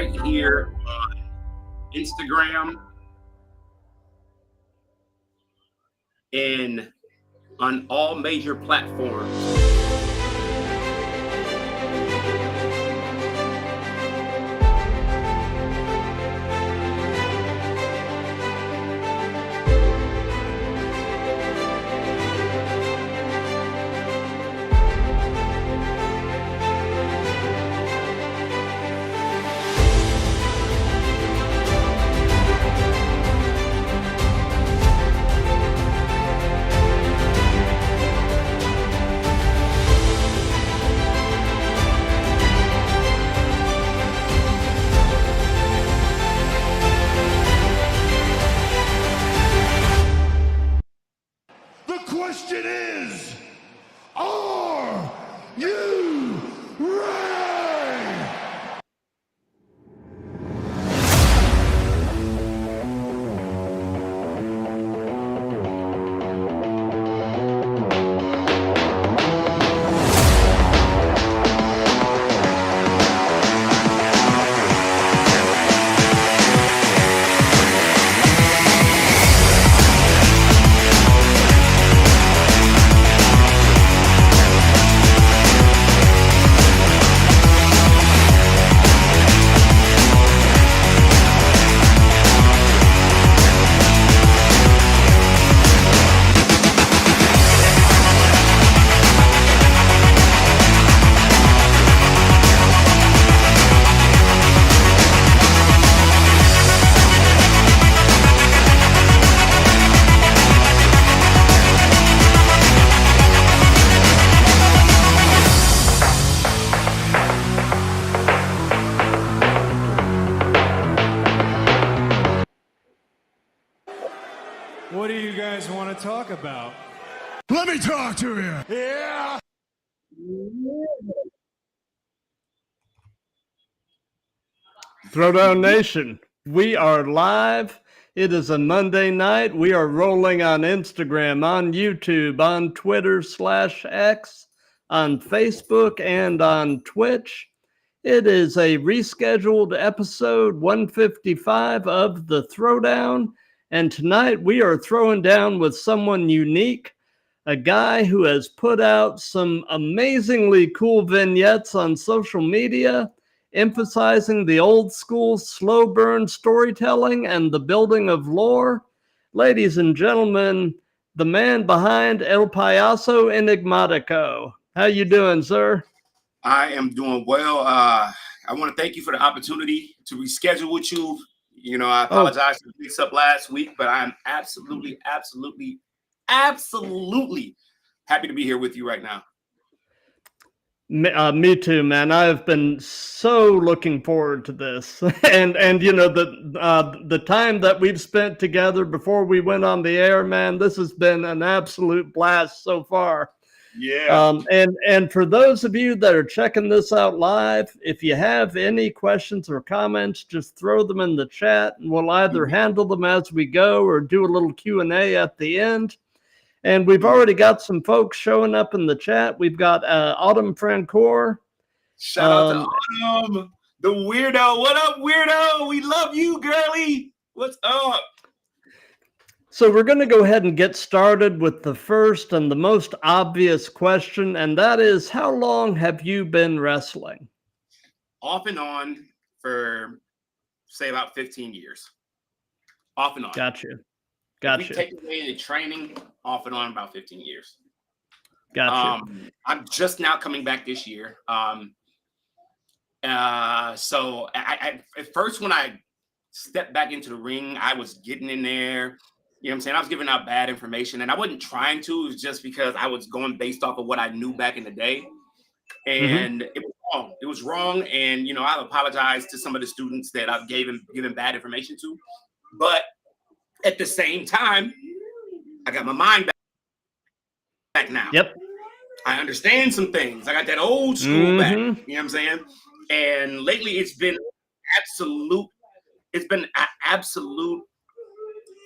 right here on Instagram and on all major platforms. Question is, are you ready? What do you guys want to talk about? Let me talk to you. Yeah. Throwdown Nation, we are live. It is a Monday night. We are rolling on Instagram, on YouTube, on Twitter/X, on Facebook, and on Twitch. It is a rescheduled episode 155 of the Throwdown. And tonight we are throwing down with someone unique, a guy who has put out some amazingly cool vignettes on social media, emphasizing the old school slow burn storytelling and the building of lore. Ladies and gentlemen, the man behind El Payaso Enigmatico. How you doing, sir? I am doing well. I want to thank you for the opportunity to reschedule with you. You know, I apologize for the mix-up last week, but I'm absolutely happy to be here with you right now. Me too, man. I've been so looking forward to this, and you know the time that we've spent together before we went on the air, man. This has been an absolute blast so far. Yeah. And for those of you that are checking this out live, if you have any questions or comments, just throw them in the chat, and we'll either handle them as we go or do a little Q&A at the end. And we've already got some folks showing up in the chat. We've got Autumn Francoeur. Shout out to Autumn, the weirdo. What up, weirdo? We love you, girly. What's up? So we're going to go ahead and get started with the first and the most obvious question, and that is, how long have you been wrestling? Off and on for, say, about 15 years. Off and on. Gotcha. If we take away the training, off and on about 15 years. Gotcha. I'm just now coming back this year. So I at first when I stepped back into the ring, I was getting in there. You know what I'm saying? I was giving out bad information, and I wasn't trying to. It was just because I was going based off of what I knew back in the day. And it was wrong. It was wrong. And, you know, I apologize to some of the students that I've given bad information to. But at the same time, I got my mind back now. Yep. I understand some things. I got that old school back. You know what I'm saying? And lately it's been absolute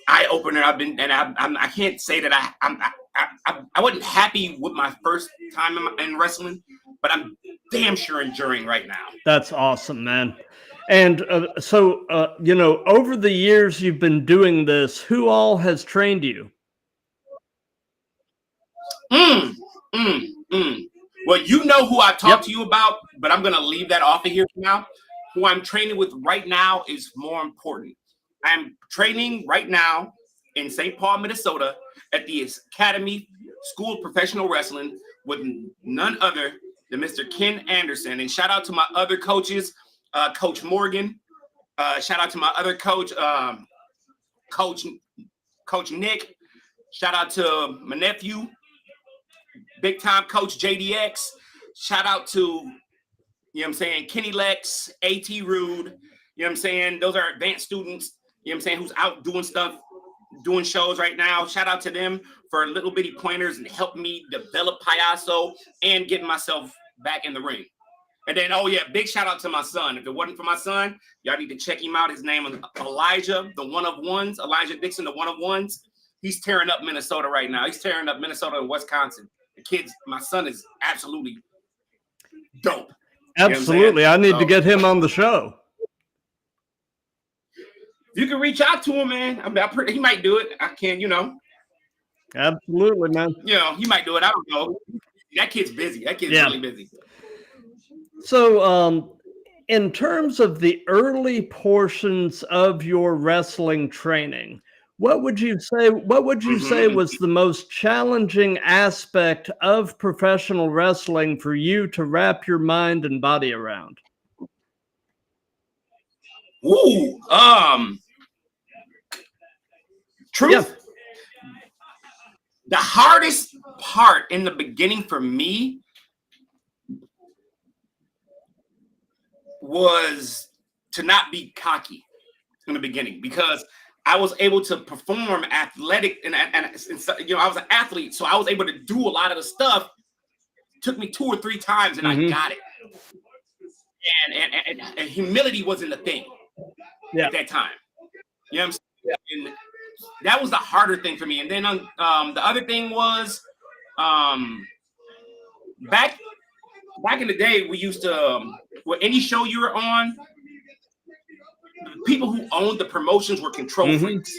eye opener. I can't say that I wasn't happy with my first time in wrestling, but I'm damn sure enduring right now. That's awesome, man. And you know, over the years you've been doing this, who all has trained you? Well, you know who I talked to you about, but I'm going to leave that off of here for now. Who I'm training with right now is more important. I'm training right now in St. Paul, Minnesota at the Academy School of Professional Wrestling with none other than Mr. Ken Anderson. And shout out to my other coaches, Coach Morgan. Shout out to my other coach, Coach Nick. Shout out to my nephew, big time Coach JDX. Shout out to, you know what I'm saying, Kenny Lex, AT Rude. You know what I'm saying? Those are advanced students, you know what I'm saying, who's out doing stuff, doing shows right now. Shout out to them for little bitty pointers and helping me develop Payaso and getting myself back in the ring. And then, oh yeah, big shout out to my son. If it wasn't for my son, y'all need to check him out. His name is Elijah, the one of ones. Elijah Dixon, the one of ones. He's tearing up Minnesota right now. He's tearing up Minnesota and Wisconsin. The kids, my son is absolutely dope. Absolutely. I need to get him on the show. You can reach out to him, man. I mean, he might do it. I can, you know. Absolutely, man. You know, he might do it. I don't know. That kid's busy. That kid's really busy. So, in terms of the early portions of your wrestling training, what would you say was the most challenging aspect of professional wrestling for you to wrap your mind and body around? Ooh, truth. Yeah. The hardest part in the beginning for me was to not be cocky in the beginning, because I was able to perform athletic and you know, I was an athlete, so I was able to do a lot of the stuff. It took me 2 or 3 times and I got it. And humility wasn't a thing at that time. You know what I'm saying? And that was the harder thing for me. And then the other thing was back in the day, we used to with any show you were on, the people who owned the promotions were control freaks.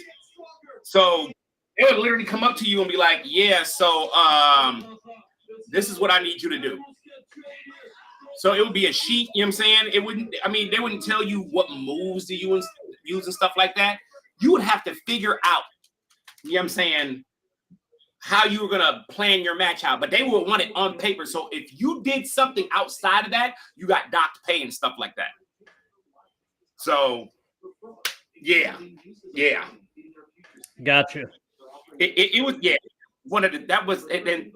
So they would literally come up to you and be like, yeah, so this is what I need you to do. So it would be a sheet, you know what I'm saying? It wouldn't, I mean, they wouldn't tell you what moves to use and stuff like that. You would have to figure out, you know what I'm saying, how you were gonna plan your match out, but they would want it on paper. So if you did something outside of that, you got docked pay and stuff like that. So yeah. Gotcha. It was one of the, that was, and then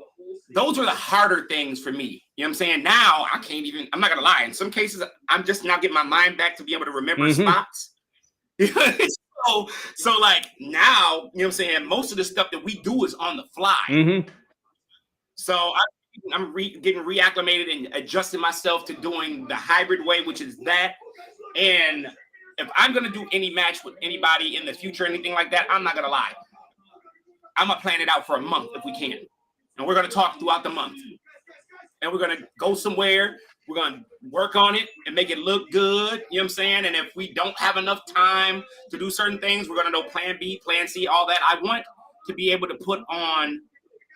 those were the harder things for me. You know what I'm saying? Now I can't even, I'm not gonna lie. In some cases, I'm just now getting my mind back to be able to remember spots. So like now, you know what I'm saying, most of the stuff that we do is on the fly. So I'm getting reacclimated and adjusting myself to doing the hybrid way, which is that. And if I'm gonna do any match with anybody in the future, anything like that, I'm not gonna lie, I'm gonna plan it out for a month if we can, and we're gonna talk throughout the month, and we're gonna go somewhere. We're gonna work on it and make it look good. You know what I'm saying? And if we don't have enough time to do certain things, we're gonna know plan B, plan C, all that. I want to be able to put on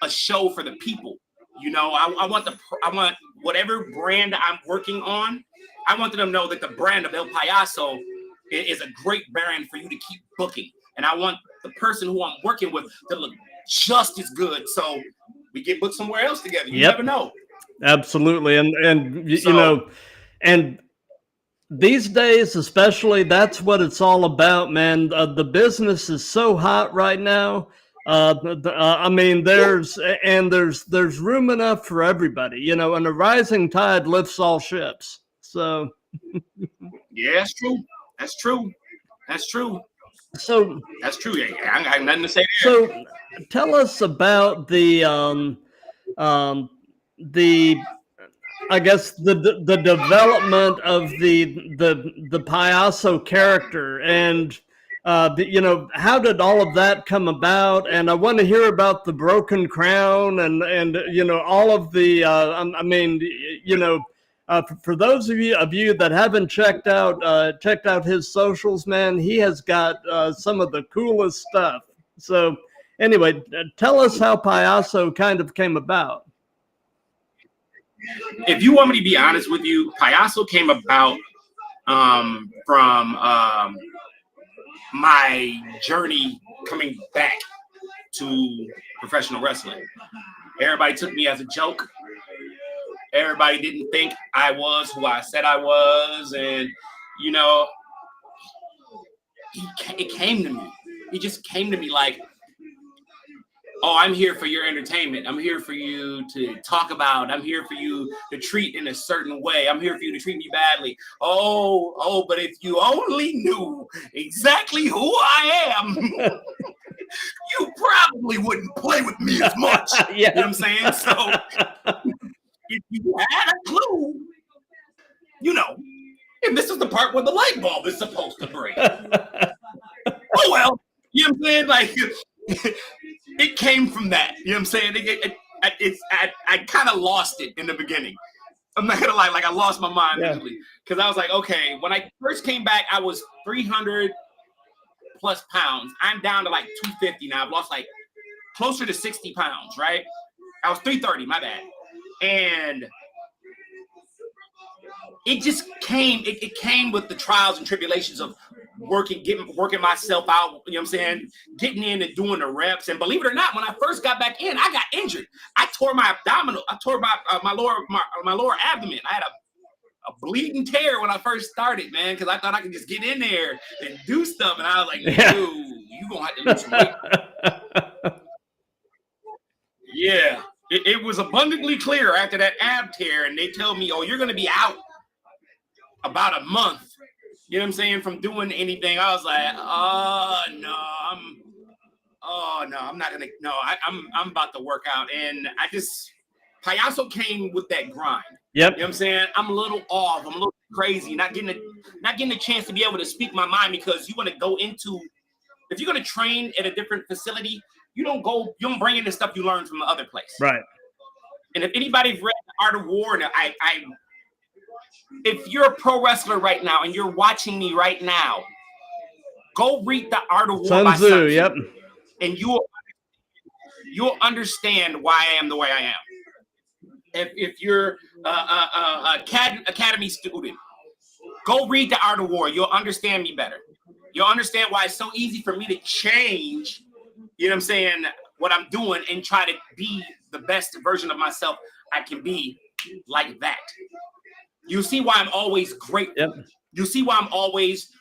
a show for the people. You know, I want whatever brand I'm working on, I want them to know that the brand of El Payaso is a great brand for you to keep booking. And I want the person who I'm working with to look just as good. So we get booked somewhere else together. You never know. Absolutely. And you know, and these days, especially, that's what it's all about, man. The business is so hot right now. I mean, there's room enough for everybody, you know, and a rising tide lifts all ships. So yeah, that's true. That's true. That's true. So that's true. Yeah, I got nothing to say there. So tell us about the I guess the development of the Payaso character, and you know, how did all of that come about? And I want to hear about the broken crown and you know, all of the I mean, you know, For those of you that haven't checked out his socials, man, he has got some of the coolest stuff. So anyway, tell us how Payaso kind of came about. If you want me to be honest with you, Payaso came about from my journey coming back to professional wrestling. Everybody took me as a joke. Everybody didn't think I was who I said I was. And, you know, it came to me. It just came to me like, oh, I'm here for your entertainment. I'm here for you to talk about. I'm here for you to treat in a certain way. I'm here for you to treat me badly. Oh, but if you only knew exactly who I am, you probably wouldn't play with me as much. Yeah. You know what I'm saying? So if you had a clue, you know, and this is the part where the light bulb is supposed to break. Oh, well, you know what I'm saying? Like, it came from that. You know what I'm saying? I kind of lost it in the beginning. I'm not gonna lie, like I lost my mind usually because I was like, okay, when I first came back, I was 300 plus pounds. I'm down to like 250 now. I've lost like closer to 60 pounds, right? I was 330, my bad. And it just came, it came with the trials and tribulations of working myself out, you know what I'm saying? Getting in and doing the reps. And believe it or not, when I first got back in, I got injured. I tore my abdominal, I tore my lower abdomen. I had a bleeding tear when I first started, man, because I thought I could just get in there and do stuff. And I was like, dude, you gonna have to lose some weight. Yeah. It was abundantly clear after that ab tear, and they tell me, oh, you're gonna be out about a month. You know what I'm saying? From doing anything. I was like, I'm not gonna. No, I'm about to work out, and Payaso came with that grind. Yep. You know what I'm saying? I'm a little off. I'm a little crazy. Not getting a chance to be able to speak my mind because you want to go into. If you're gonna train at a different facility, you don't bring in the stuff you learned from the other place. Right. And if anybody's read The Art of War, and if you're a pro wrestler right now and you're watching me right now, go read The Art of War Sun by Tzu, Sun Tzu, yep. and you'll understand why I am the way I am. If you're a academy student, go read The Art of War. You'll understand me better. You'll understand why it's so easy for me to change, you know what I'm saying, what I'm doing and try to be the best version of myself I can be like that. You see why I'm always grateful. Yep. You see why I'm always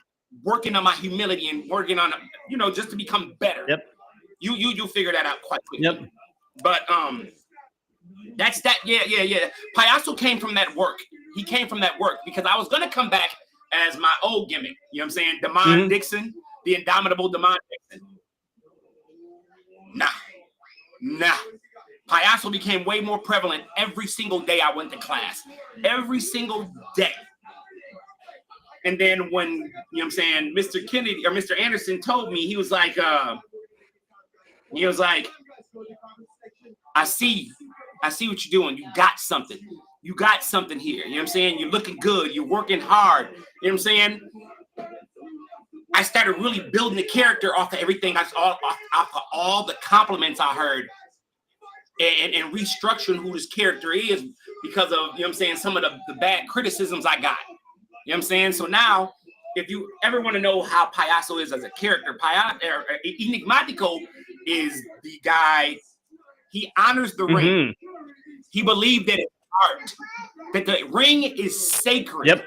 working on my humility and working on, you know, just to become better. Yep. You figure that out quite quickly. Yep. But that's that. Yeah. Payaso came from that work. He came from that work because I was gonna come back as my old gimmick. You know what I'm saying? Damon Dixon, the indomitable Damon Dixon. Nah. Payaso became way more prevalent every single day I went to class. Every single day. And then when, you know what I'm saying, Mr. Kennedy or Mr. Anderson told me, he was like, I see what you're doing. You got something. You got something here. You know what I'm saying? You're looking good. You're working hard. You know what I'm saying? I started really building the character off of everything off of all the compliments I heard and restructuring who this character is because of, you know what I'm saying, some of the bad criticisms I got. You know what I'm saying? So now, if you ever want to know how Payaso is as a character, Enigmatico is the guy, he honors the ring. He believed that it's art, that the ring is sacred. Yep.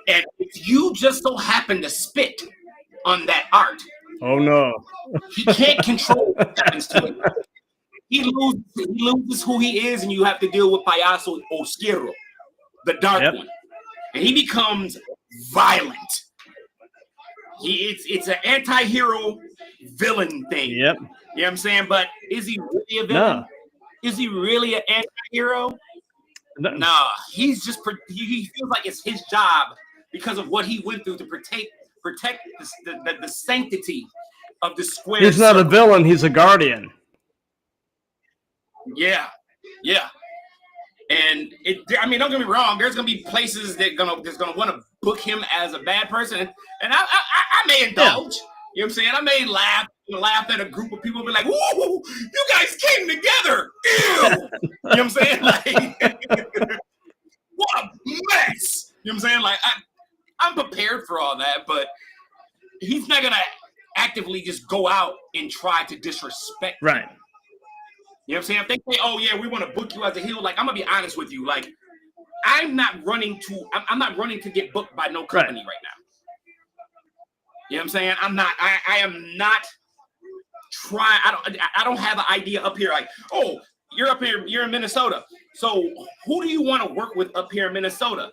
And if you just so happen to spit on that art, oh no, he can't control what happens to it. He loses who he is, and you have to deal with Payaso Oscuro, the dark one. And he becomes violent. It's an anti-hero villain thing. Yep. You know what I'm saying? But is he really a villain? No. Is he really an anti-hero? No. Nah, he feels like it's his job because of what he went through to protect the sanctity of the square. He's not a villain, he's a guardian. Yeah. And I mean, don't get me wrong. There's gonna be places that's gonna want to book him as a bad person, and I may indulge. You know what I'm saying? I may laugh at a group of people, and be like, "Woo, you guys came together." Ew. You know what I'm saying? Like, what a mess. You know what I'm saying? Like, I'm prepared for all that, but he's not gonna actively just go out and try to disrespect. Right. You know what I'm saying? If they say, "Oh yeah, we want to book you as a heel," like, I'm gonna be honest with you, like, I'm not running to get booked by no company right now. You know what I'm saying? I am not trying. I don't have an idea up here like, "Oh, you're up here, you're in Minnesota. So who do you want to work with up here in Minnesota?"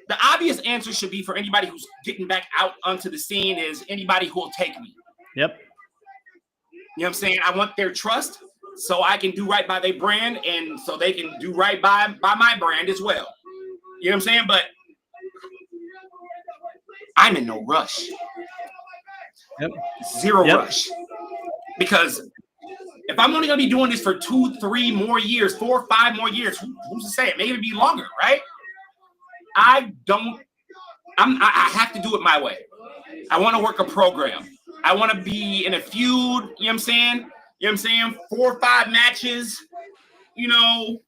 The obvious answer should be, for anybody who's getting back out onto the scene, is anybody who will take me. Yep. You know what I'm saying? I want their trust so I can do right by their brand, and so they can do right by my brand as well. You know what I'm saying? But I'm in no rush. Yep. Zero rush. Because if I'm only going to be doing this for 2, 3 more years, 4, 5 more years, who's to say it? Maybe be longer, right? I have to do it my way. I want to work a program. I want to be in a feud, you know what I'm saying? You know what I'm saying? 4 or 5 matches, you know,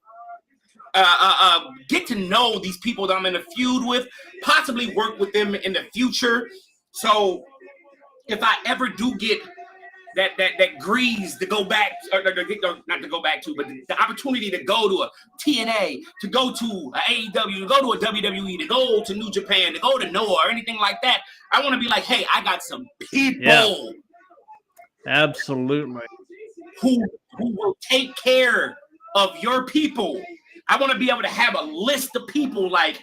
get to know these people that I'm in a feud with, possibly work with them in the future. So if I ever do get that grease to go back, or not to go back to, but the opportunity to go to a TNA, to go to a AEW, to go to a WWE, to go to New Japan, to go to Noah or anything like that, I want to be like, hey, I got some people. Yeah. Absolutely. Who will take care of your people. I want to be able to have a list of people like,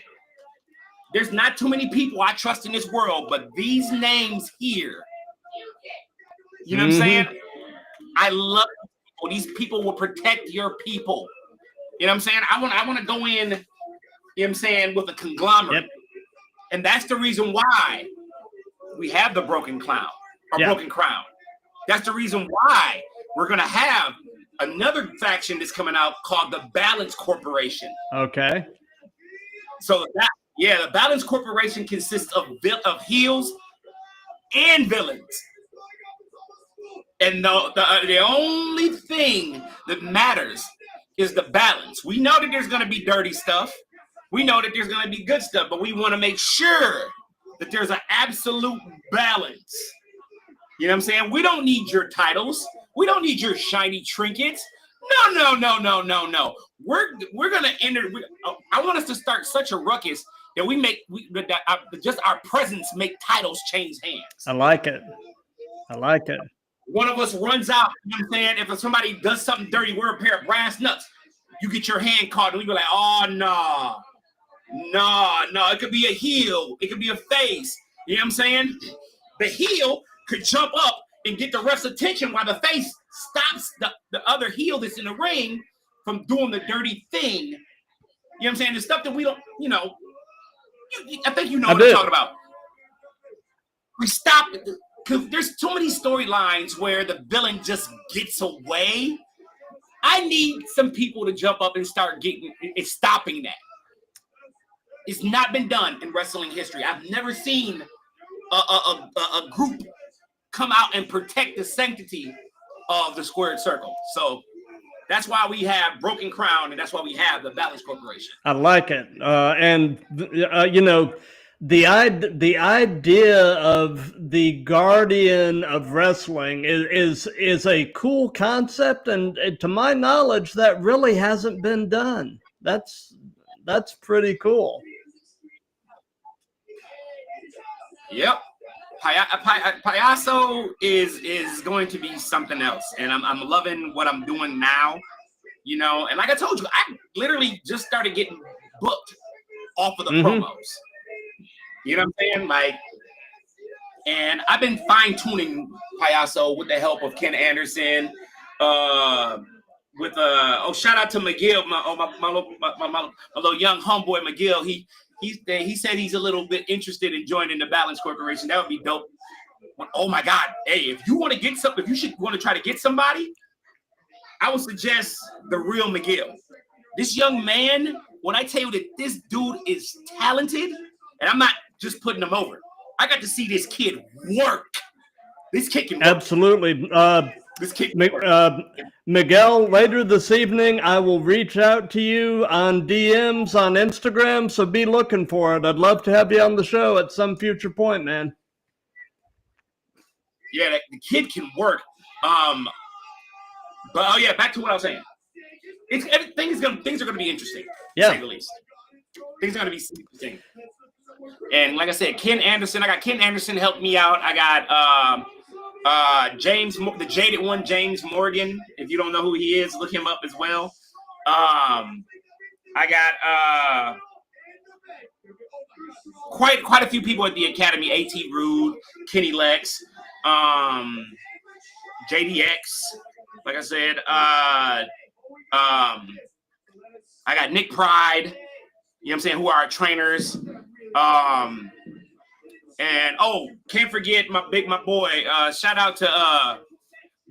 there's not too many people I trust in this world, but these names here. You know what I'm saying? I love people. These people will protect your people. You know what I'm saying? I want to go in, you know what I'm saying, with a conglomerate. Yep. And that's the reason why we have the Broken Clown or Broken Crown. That's the reason why we're going to have another faction that's coming out called the Balance Corporation. Okay. So the Balance Corporation consists of heels and villains. And the only thing that matters is the balance. We know that there's going to be dirty stuff. We know that there's going to be good stuff, but we want to make sure that there's an absolute balance. You know what I'm saying? We don't need your titles. We don't need your shiny trinkets. No. We're going to enter. I want us to start such a ruckus that just our presence make titles change hands. I like it. One of us runs out, you know what I'm saying? If somebody does something dirty, we're a pair of brass nuts. You get your hand caught, and we be like, oh, no. It could be a heel. It could be a face. You know what I'm saying? The heel could jump up and get the ref's attention while the face stops the other heel that's in the ring from doing the dirty thing. You know what I'm saying? The stuff that we don't, you know, I think you know what I'm talking about. We stop it. Because there's too many storylines where the villain just gets away. I need some people to jump up and start stopping that. It's not been done in wrestling history. I've never seen a group come out and protect the sanctity of the squared circle. So that's why we have Broken Crown, and that's why we have the Balance Corporation. I like it. You know, the idea of the guardian of wrestling is a cool concept, and to my knowledge, that really hasn't been done. That's pretty cool. Yep, Payaso is going to be something else, and I'm loving what I'm doing now. You know, and like I told you, I literally just started getting booked off of the promos. You know what I'm saying? Like, and I've been fine-tuning Payaso with the help of Ken Anderson. Shout out to McGill, my little young homeboy McGill. He said he's a little bit interested in joining the Balance Corporation. That would be dope. Oh my God! Hey, if you want to get something, if you should want to try to get somebody, I would suggest the real McGill. This young man, when I tell you that this dude is talented, and I'm not just putting him over. I got to see this kid work. This kid can work. Absolutely. This kid Miguel, later this evening, I will reach out to you on DMs on Instagram, so be looking for it. I'd love to have you on the show at some future point, man. Yeah, the kid can work. But oh yeah, back to what I was saying. Things are gonna be interesting, to say the least. Things are gonna be interesting. And like I said, Ken Anderson, I got Ken Anderson helped me out. I got James, the jaded one, James Morgan. If you don't know who he is, look him up as well. I got quite a few people at the academy. A.T. Rude, Kenny Lex, JDX. Like I said, I got Nick Pride. You know what I'm saying? Who are our trainers? And can't forget my boy. Shout out to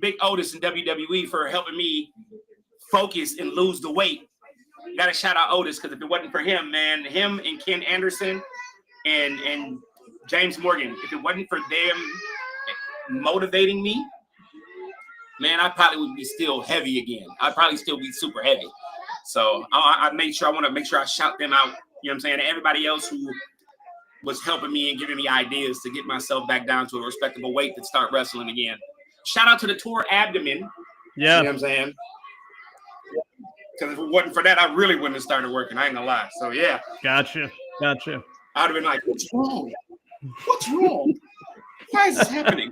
Big Otis in WWE for helping me focus and lose the weight. Gotta shout out Otis, because if it wasn't for him, man, him and Ken Anderson and James Morgan, if it wasn't for them motivating me, man, I probably would be still heavy again. I'd probably still be super heavy. So I want to make sure I shout them out. You know what I'm saying? And everybody else who was helping me and giving me ideas to get myself back down to a respectable weight to start wrestling again. Shout out to the Tour Abdomen. Yeah. You know what I'm saying? Because if it wasn't for that, I really wouldn't have started working. I ain't gonna lie. So yeah. Gotcha. I'd have been like, what's wrong? What's wrong? Why is this happening?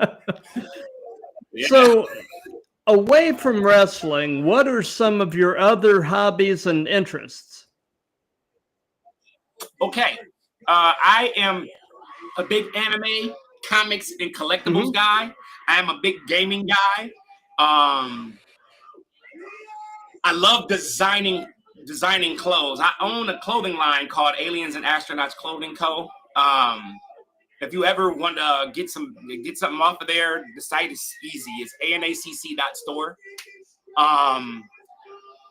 Yeah. So, away from wrestling, what are some of your other hobbies and interests? Okay. I am a big anime, comics, and collectibles guy. I am a big gaming guy. I love designing clothes. I own a clothing line called Aliens and Astronauts Clothing Co. If you ever want to get something off of there, the site is easy. It's anacc.store.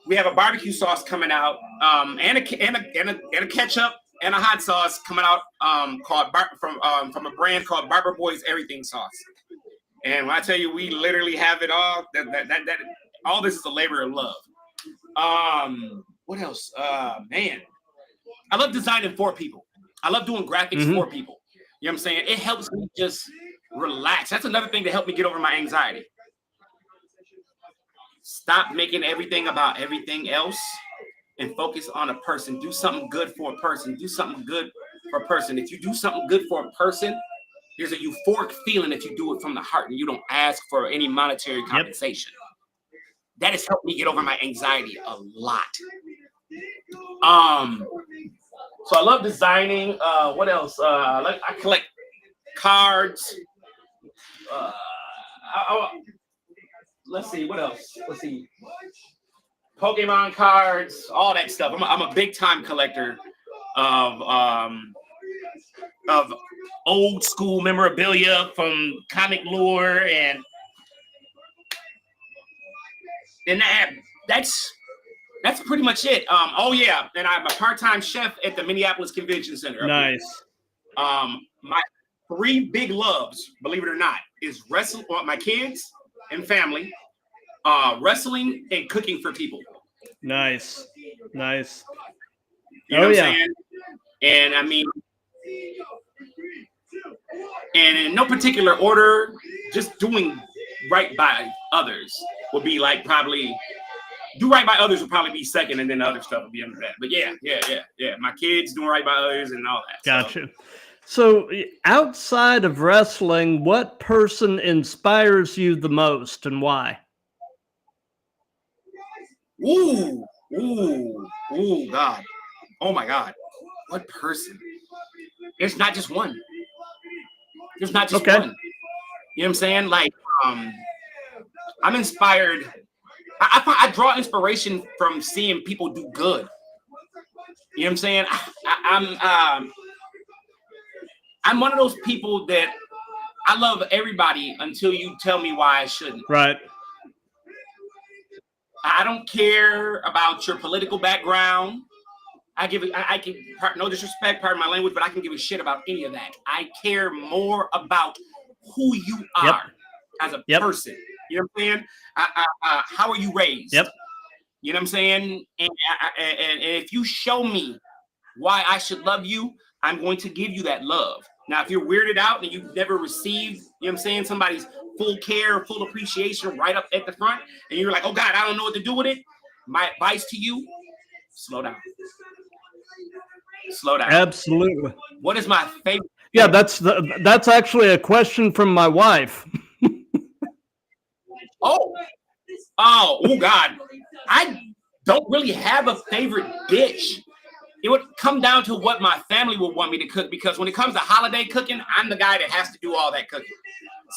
We have a barbecue sauce coming out, and a ketchup and a hot sauce coming out from a brand called Barber Boy's Everything Sauce. And when I tell you, we literally have it all. That all this is a labor of love. What else? Man, I love designing for people. I love doing graphics for people. You know what I'm saying? It helps me just relax. That's another thing to help me get over my anxiety. Stop making everything about everything else and focus on a person. Do something good for a person. Do something good for a person. If you do something good for a person, there's a euphoric feeling if you do it from the heart and you don't ask for any monetary compensation. That has helped me get over my anxiety a lot. So I love designing. What else? I collect cards. Let's see. What else? Let's see. Pokemon cards, all that stuff. I'm a big time collector of old school memorabilia from comic lore and that's pretty much it. And I'm a part-time chef at the Minneapolis Convention Center. Nice. My three big loves, believe it or not, is wrestling, my kids and family, wrestling, and cooking for people. Nice. You know what I'm saying? And I mean, and in no particular order, just doing right by others will be like probably. Do right by others will probably be second, and then the other stuff will be under that. But yeah. My kids doing right by others and all that. Gotcha. So outside of wrestling, what person inspires you the most and why? Ooh, God. Oh my God. What person? There's not just one. There's not just one. You know what I'm saying? Like, I'm inspired. I draw inspiration from seeing people do good. You know what I'm saying? I'm one of those people that I love everybody until you tell me why I shouldn't. Right. I don't care about your political background. I can, no disrespect, pardon my language, but I can give a shit about any of that. I care more about who you are as a person. You know what I'm saying? How are you raised? You know what I'm saying? And if you show me why I should love you, I'm going to give you that love. Now, if you're weirded out and you've never received, you know what I'm saying, somebody's full care, full appreciation right up at the front, and you're like, oh God, I don't know what to do with it. My advice to you, slow down. Slow down. Absolutely. What is my favorite? Yeah, that's actually a question from my wife. Oh God. I don't really have a favorite dish. It would come down to what my family would want me to cook, because when it comes to holiday cooking, I'm the guy that has to do all that cooking.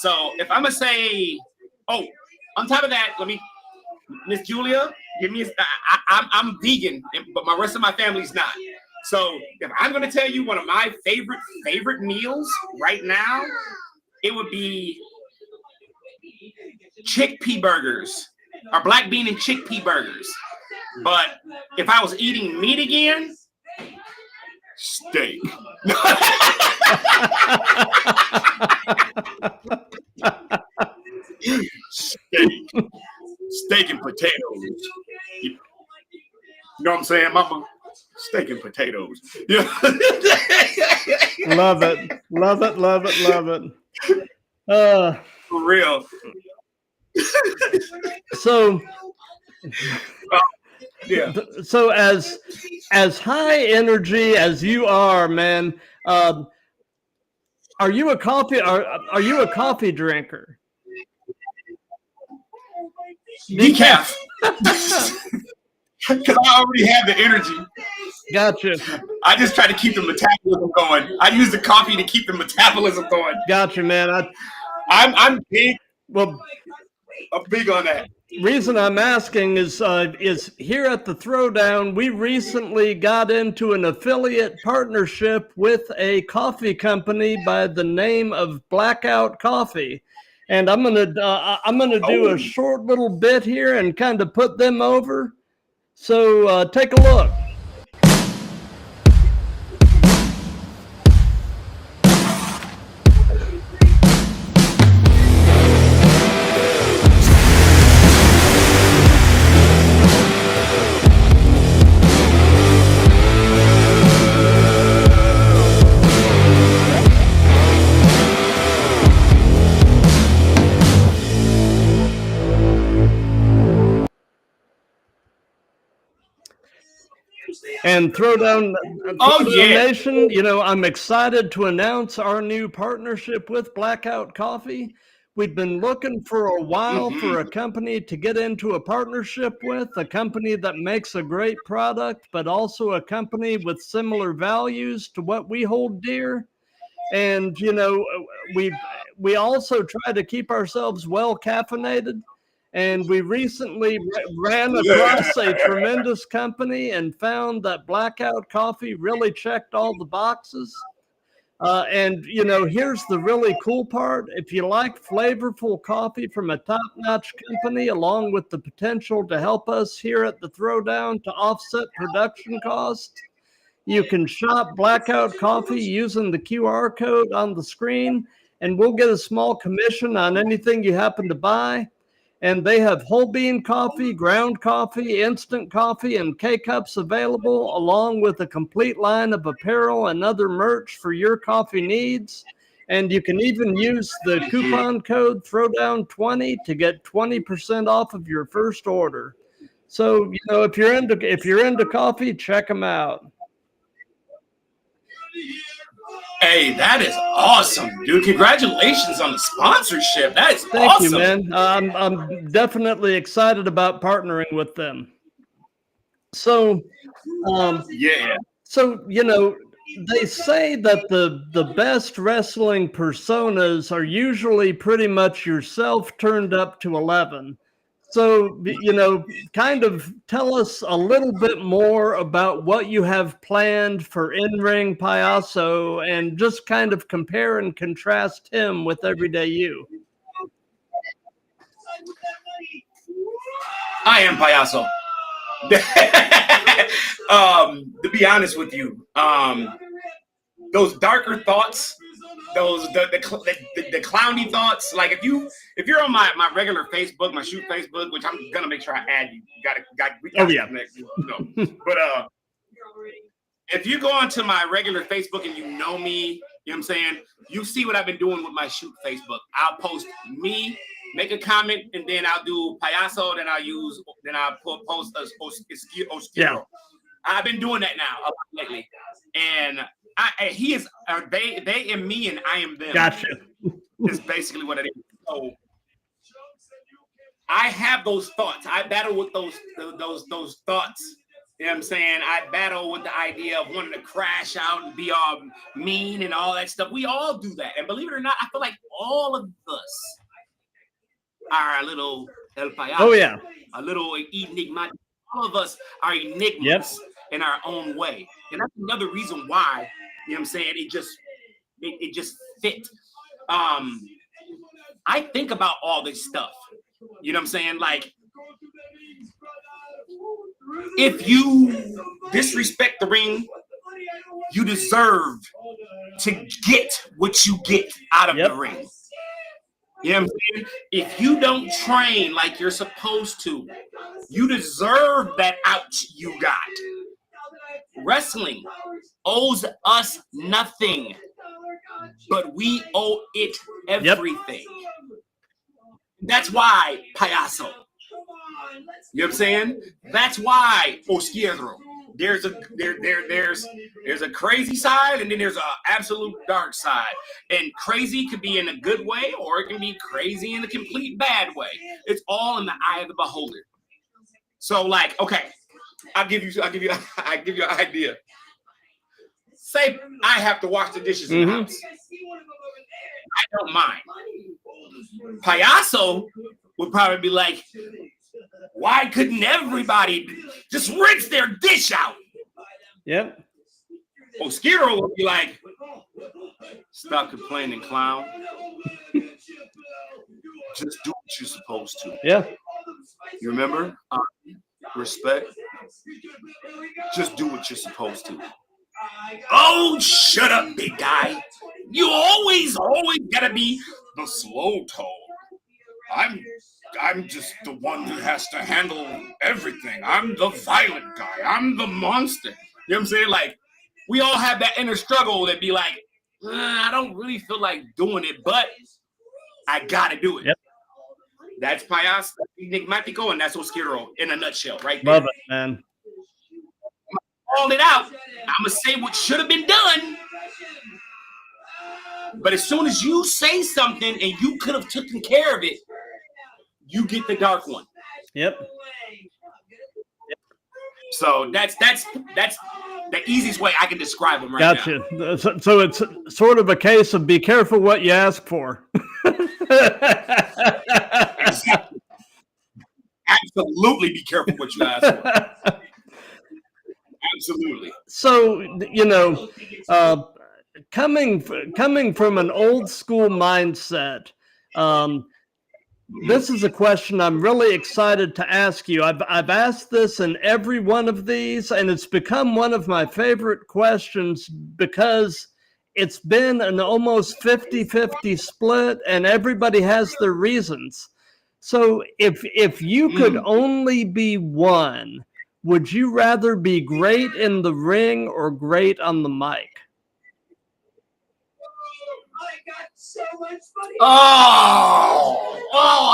So if I'm gonna say, oh, on top of that, Miss Julia, give me. I'm vegan, but my rest of my family's not. So if I'm gonna tell you one of my favorite meals right now, it would be chickpea burgers, or black bean and chickpea burgers. But if I was eating meat again, steak. Steak and potatoes. You know what I'm saying, Mama? Steak and potatoes. Yeah. Love it. For real. So yeah. So as high energy as you are, man, are you a coffee drinker? Decaf. Because I already have the energy. Gotcha. I just try to keep the metabolism going. I use the coffee to keep the metabolism going. Gotcha, man. I'm big. Well, I'm big on that. Reason I'm asking is here at the Throwdown, we recently got into an affiliate partnership with a coffee company by the name of Blackout Coffee, and I'm gonna do a short little bit here and kind of put them over. So take a look. And Throwdown Nation, you know, I'm excited to announce our new partnership with Blackout Coffee. We've been looking for a while for a company to get into a partnership with, a company that makes a great product, but also a company with similar values to what we hold dear. And, you know, we also try to keep ourselves well caffeinated. And we recently ran across a tremendous company and found that Blackout Coffee really checked all the boxes. And, you know, here's the really cool part. If you like flavorful coffee from a top-notch company, along with the potential to help us here at the Throwdown to offset production costs, you can shop Blackout Coffee using the QR code on the screen, and we'll get a small commission on anything you happen to buy. And they have whole bean coffee, ground coffee, instant coffee, and K-Cups available, along with a complete line of apparel and other merch for your coffee needs. And you can even use the coupon code Throwdown20 to get 20% off of your first order. So, you know, if you're into coffee, check them out. Hey, that is awesome, dude. Congratulations on the sponsorship. That is Thank awesome. you, man. I'm definitely excited about partnering with them. So, So, you know, they say that the best wrestling personas are usually pretty much yourself turned up to 11. So, you know, kind of tell us a little bit more about what you have planned for in-ring Payaso, and just kind of compare and contrast him with everyday you. I am Payaso. To be honest with you, those darker thoughts, those the clowny thoughts. Like if you're on my regular Facebook, my shoot Facebook, which I'm gonna make sure I add you. We got Oh yeah. connect, But if you go onto my regular Facebook and you know me, you know what I'm saying, you see what I've been doing with my shoot Facebook. I'll post me, make a comment, and then I'll do Payaso, then I'll post Oscuro. Yeah. I've been doing that now a lot lately. And he is they and me and I am them. Gotcha. Is basically what it is. So I have those thoughts. I battle with those thoughts. You know what I'm saying? I battle with the idea of wanting to crash out and be all mean and all that stuff. We all do that. And believe it or not, I feel like all of us are a little El Payaso. Oh yeah. A little enigmatic. All of us are enigmas in our own way. And that's another reason why, you know what I'm saying, it just fit. I think about all this stuff. You know what I'm saying? Like, if you disrespect the ring, you deserve to get what you get out of the ring. You know what I'm saying? If you don't train like you're supposed to, you deserve that ouch you got. Wrestling owes us nothing, but we owe it everything. That's why Payaso. You know what I'm saying? That's why Oscuro. There's a crazy side, and then there's an absolute dark side. And crazy could be in a good way, or it can be crazy in a complete bad way. It's all in the eye of the beholder. So, like, okay, I'll give you an idea. Say I have to wash the dishes in the house. I don't mind. Payaso would probably be like, why couldn't everybody just rinse their dish out? Yep. Oscuro would be like, stop complaining, clown. Just do what you're supposed to. Yeah. You remember? Respect. Just do what you're supposed to. Oh, shut up, big guy. You always gotta be the slow tone. I'm just the one who has to handle everything. I'm the violent guy. I'm the monster. You know what I'm saying? Like, we all have that inner struggle that be like, I don't really feel like doing it, but I gotta do it. Yep. That's Payaso Enigmatico, and that's Oscuro in a nutshell, right there. Love it, man. Call it out. I'm gonna say what should have been done. But as soon as you say something and you could have taken care of it, you get the dark one. Yep. So that's the easiest way I can describe him right now. Gotcha. So it's sort of a case of be careful what you ask for. Exactly. Absolutely be careful what you ask for. Absolutely. So, you know, coming from an old school mindset, this is a question I'm really excited to ask you. I've asked this in every one of these, and it's become one of my favorite questions because it's been an almost 50-50 split, and everybody has their reasons. So if you could only be one, would you rather be great in the ring or great on the mic? Oh,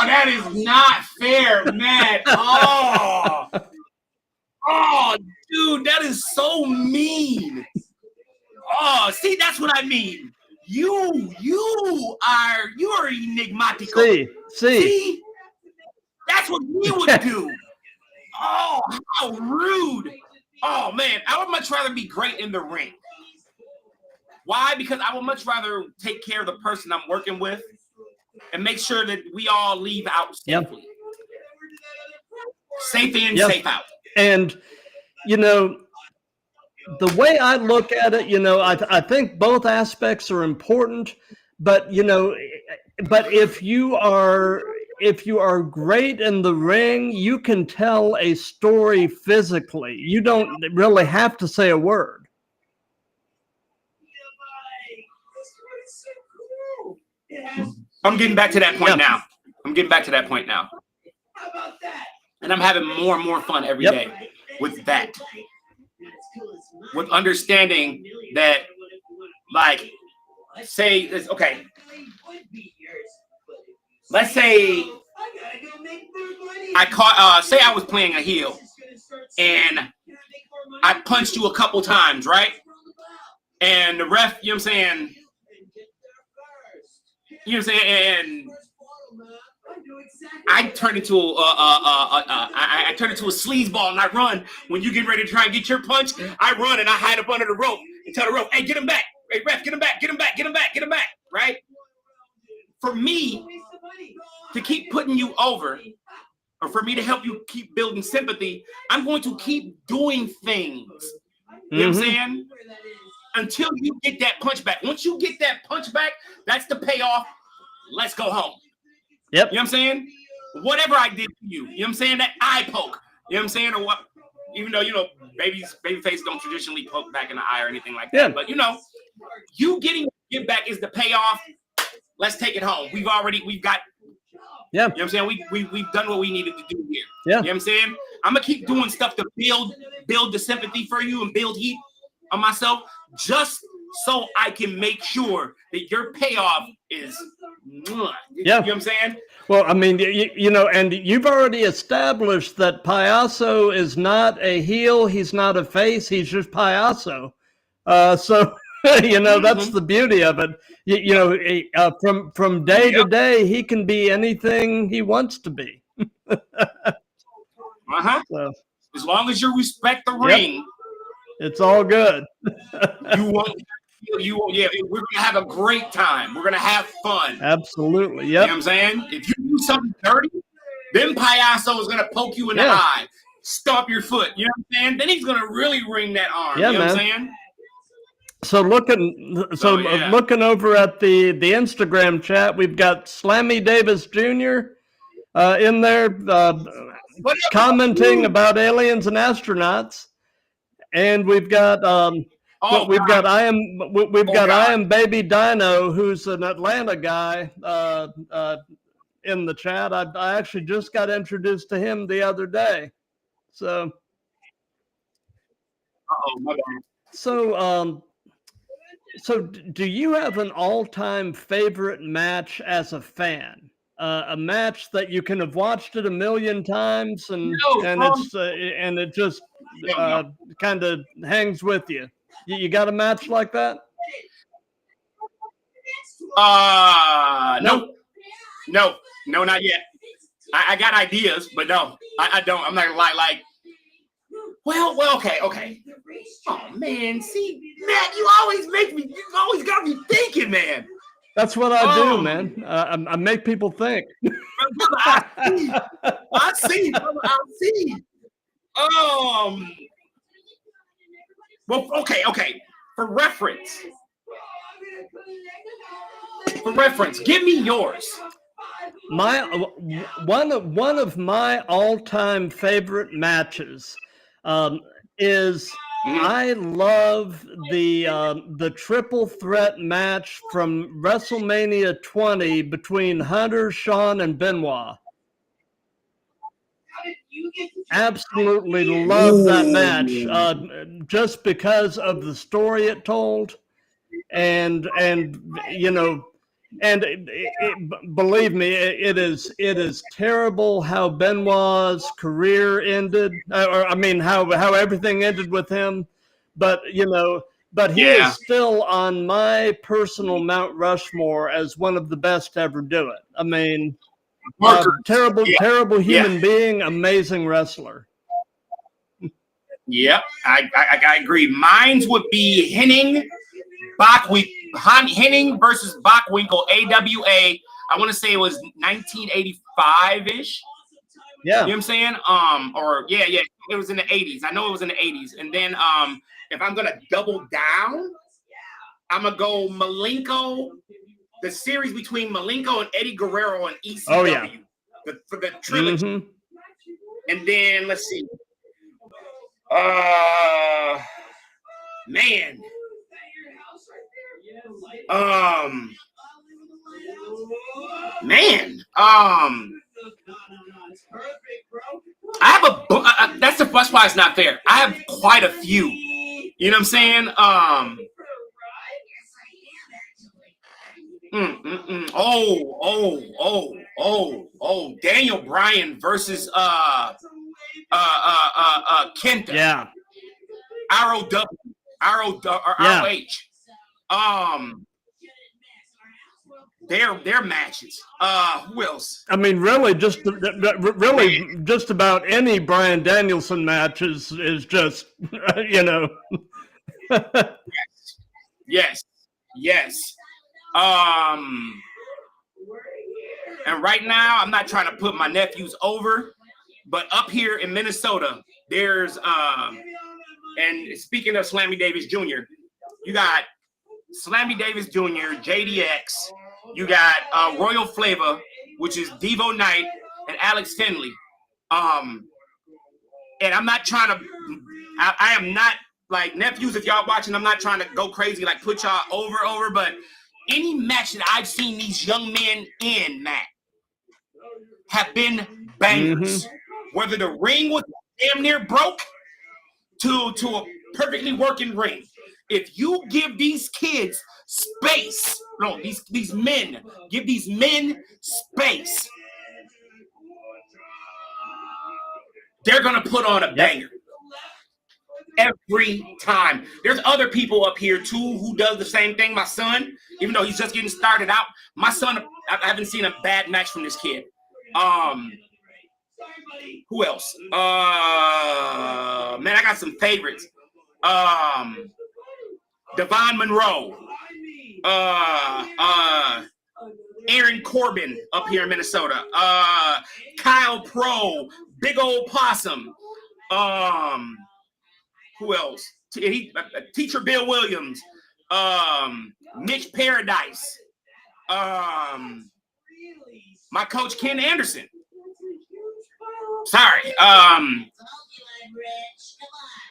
that is not fair, man. Oh, dude, that is so mean. Oh, see, that's what I mean. You are enigmatico. See, that's what we would do. Oh, how rude. Oh, man, I would much rather be great in the ring. Why? Because I would much rather take care of the person I'm working with and make sure that we all leave out safely. Safe in, safe out. And, you know, the way I look at it, you know, I think both aspects are important, but, you know, but if you are if you are great in the ring, you can tell a story physically. You don't really have to say a word. I'm getting back to that point now. I'm getting back to that point now. And I'm having more and more fun every day with that. With understanding that, like, say, okay, let's say I caught, say I was playing a heel and I punched you a couple times, right? And the ref, you know what I'm saying? You know what I'm saying? And I turn into I turn into a sleazeball and I run. When you get ready to try and get your punch, I run and I hide up under the rope and tell the rope, hey, get him back. Hey, ref, get him back, get him back, get him back, get him back, right? For me to keep putting you over, or for me to help you keep building sympathy, I'm going to keep doing things. You know what I'm saying? Until you get that punch back. Once you get that punch back, that's the payoff. Let's go home. Yep. You know what I'm saying? Whatever I did to you, you know what I'm saying? That eye poke. You know what I'm saying? Or what? Even though, you know, baby face don't traditionally poke back in the eye or anything like that. But, you know, you getting get back is the payoff. Let's take it home. We've got. Yeah. You know what I'm saying? We've done what we needed to do here. Yeah. You know what I'm saying? I'm going to keep doing stuff to build the sympathy for you and build heat on myself, just so I can make sure that your payoff is, you know what I'm saying? Well, I mean, you know, and you've already established that Payaso is not a heel. He's not a face. He's just Payaso. So, you know, that's the beauty of it. You know, from day to day, he can be anything he wants to be. So, as long as you respect the ring, it's all good. you won't. Yeah, we're gonna have a great time. We're gonna have fun. Absolutely. Yep. You know what I'm saying? If you do something dirty, then Payaso is gonna poke you in the eye, stomp your foot. You know what I'm saying? Then he's gonna really wring that arm. Yeah, you know man. what I'm saying? So looking over at the Instagram chat, we've got Slammy Davis Jr. In there commenting about aliens and astronauts, and we've got I am Baby Dino, who's an Atlanta guy in the chat. I actually just got introduced to him the other day. So my bad. So do you have an all-time favorite match as a fan? A match that you can have watched it a million times and it just kind of hangs with you. You got a match like that? No, not yet. I got ideas, but no, I don't. I'm not gonna lie. Like, well, okay. Oh man, see, Matt, you always got me thinking, man. That's what I do, man. I make people think. I see. Well, okay. For reference, give me yours. One of my all-time favorite matches is I love the triple threat match from WrestleMania 20 between Hunter, Shawn, and Benoit. Absolutely love that match, just because of the story it told, and you know, and believe me, it is terrible how Benoit's career ended, or I mean how everything ended with him, but you know, but he is still on my personal Mount Rushmore as one of the best to ever do it. I mean, terrible human being, amazing wrestler. Yep, I agree. Mine would be Henning versus Bockwinkel, AWA. I want to say it was 1985-ish. Yeah. You know what I'm saying? It was in the 80s. I know it was in the 80s. And then if I'm gonna double down, I'm gonna go Malenko, the series between Malenko and Eddie Guerrero and ECW. Oh yeah. for the trilogy. Mm-hmm. And then let's see. Man. Man. I have that's why it's not fair. I have quite a few. You know what I'm saying? Daniel Bryan versus Kenta. Yeah. ROW, ROH. Their matches. Who else? I mean, really, just about any Bryan Danielson match is just, you know. Yes. And right now, I'm not trying to put my nephews over, but up here in Minnesota, there's and speaking of Slammy Davis Jr., you got Slammy Davis Jr., JDX, you got Royal Flavor, which is Devo Knight, and Alex Finley. And I'm not trying to, I am not, like, nephews, if y'all watching, I'm not trying to go crazy, like put y'all over, but any match that I've seen these young men in, Matt, have been bangers. Mm-hmm. Whether the ring was damn near broke to a perfectly working ring. If you give these kids space, no, these men, give these men space, they're gonna put on a banger. Every time. There's other people up here too who does the same thing. My son, even though he's just getting started out, my son, I haven't seen a bad match from this kid. Who else? Man, I got some favorites. Devon Monroe. Aaron Corbin up here in Minnesota. Kyle Pro. Big Old Possum. Who else? Teacher Bill Williams. Mitch Paradise. My coach Ken Anderson. Sorry.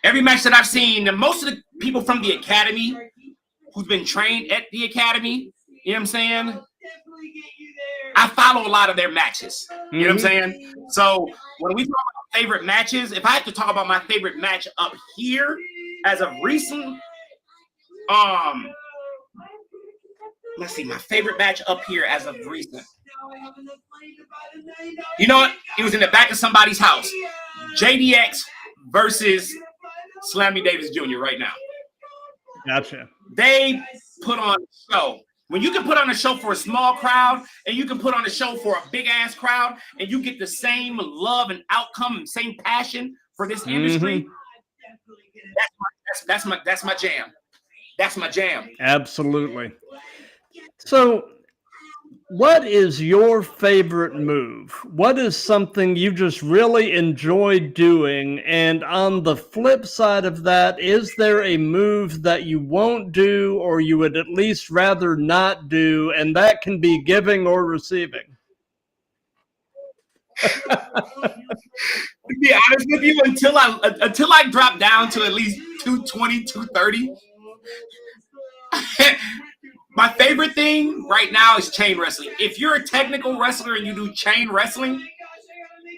Every match that I've seen, most of the people from the academy who's been trained at the academy, you know what I'm saying? I follow a lot of their matches. You know what I'm saying? So when we talk about favorite matches, if I have to talk about my favorite match up here as of recent, let's see, my favorite match up here as of recent. You know what? It was in the back of somebody's house. JDX versus Slammy Davis Jr. right now. Gotcha. They put on a show. When you can put on a show for a small crowd and you can put on a show for a big ass crowd and you get the same love and outcome and same passion for this industry, that's my jam. That's my jam. Absolutely. So, what is your favorite move? What is something you just really enjoy doing? And on the flip side of that, is there a move that you won't do or you would at least rather not do? And that can be giving or receiving. To be honest with you, until I drop down to at least 220, 230, my favorite thing right now is chain wrestling. If you're a technical wrestler and you do chain wrestling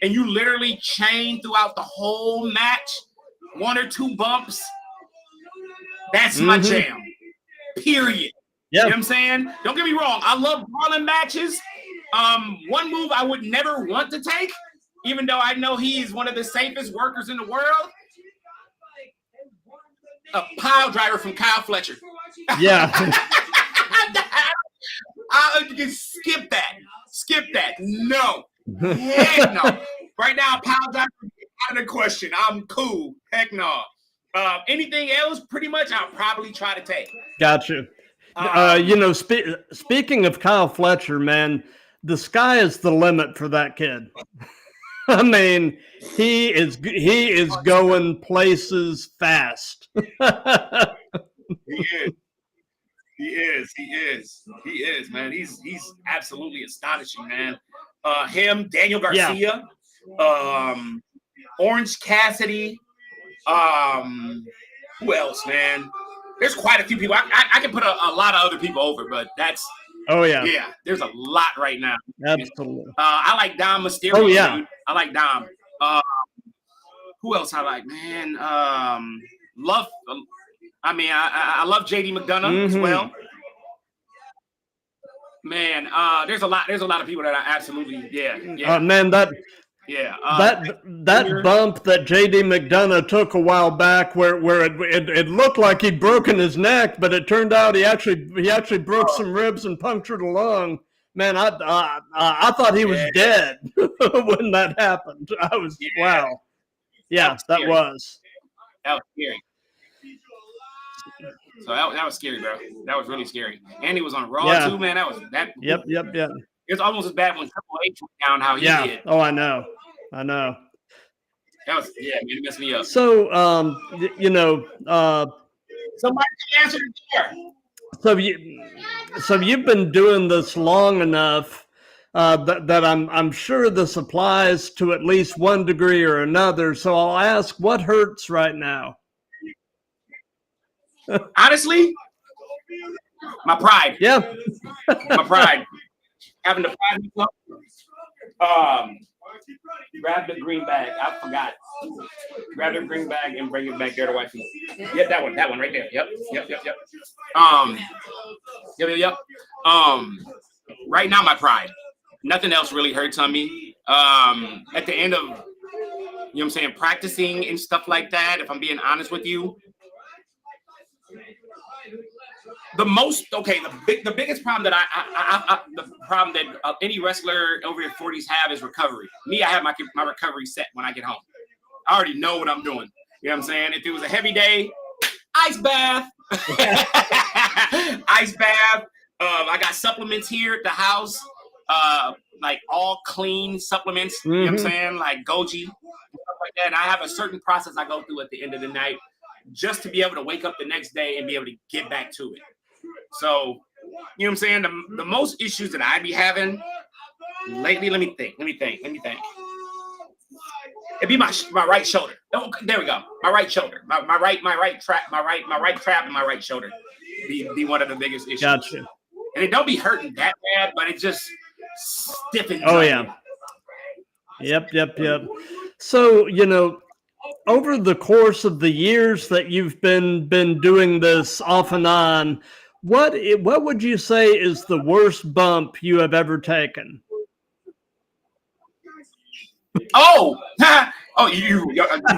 and you literally chain throughout the whole match, 1 or 2 bumps, that's my jam. Period. You know what I'm saying? Don't get me wrong. I love brawling matches. One move I would never want to take, even though I know he is one of the safest workers in the world, a pile driver from Kyle Fletcher. Yeah. You can skip that. No. Heck no. Right now, pile driver out of the question. I'm cool. Heck no. Anything else, pretty much, I'll probably try to take. Gotcha. Speaking of Kyle Fletcher, man, the sky is the limit for that kid. I mean, he is going places fast. He is, man. He's absolutely astonishing, man. him, Daniel Garcia, Orange Cassidy. Who else, man? There's quite a few people. I can put a lot of other people over, but that's yeah. There's a lot right now. Absolutely. I like Dom Mysterio. Oh yeah, dude. I like Dom. Who else I like, man? Love. I mean, I love JD McDonough as well. Man, there's a lot of people that I absolutely man, that bump that JD McDonough took a while back, where it looked like he'd broken his neck, but it turned out he actually broke some ribs and punctured a lung. Man, I thought he was dead when that happened. I was wow. Yeah, that was scary. So that was scary, bro. That was really scary. And he was on Raw too, man. That. Yep. It's almost as bad when Triple H went down how he did. Oh, I know. That was it messed me up. So somebody answer the door. So you've been doing this long enough that I'm sure this applies to at least one degree or another. So I'll ask, what hurts right now? Honestly, my pride. Yeah. My pride. Having to pride myself. Grab the green bag. I forgot. Grab the green bag and bring it back there to wifey. Yep, that one right there. Yep. Yep. Right now, my pride. Nothing else really hurts on me. At the end of, you know what I'm saying, practicing and stuff like that, if I'm being honest with you, the biggest problem that the problem that any wrestler over your 40s have is recovery. Me, I have my recovery set when I get home. I already know what I'm doing. You know what I'm saying? If it was a heavy day, ice bath. Ice bath. I got supplements here at the house, like all clean supplements. You know what I'm saying? Like Goji, stuff like that. And I have a certain process I go through at the end of the night just to be able to wake up the next day and be able to get back to it. So, you know what I'm saying? The most issues that I be having lately, let me think. It'd be my right shoulder. Oh, there we go. My right shoulder. My right trap and my right shoulder be one of the biggest issues. Gotcha. And it don't be hurting that bad, but it just stiffens. Oh yeah. Yep. So, over the course of the years that you've been doing this off and on, what would you say is the worst bump you have ever taken? You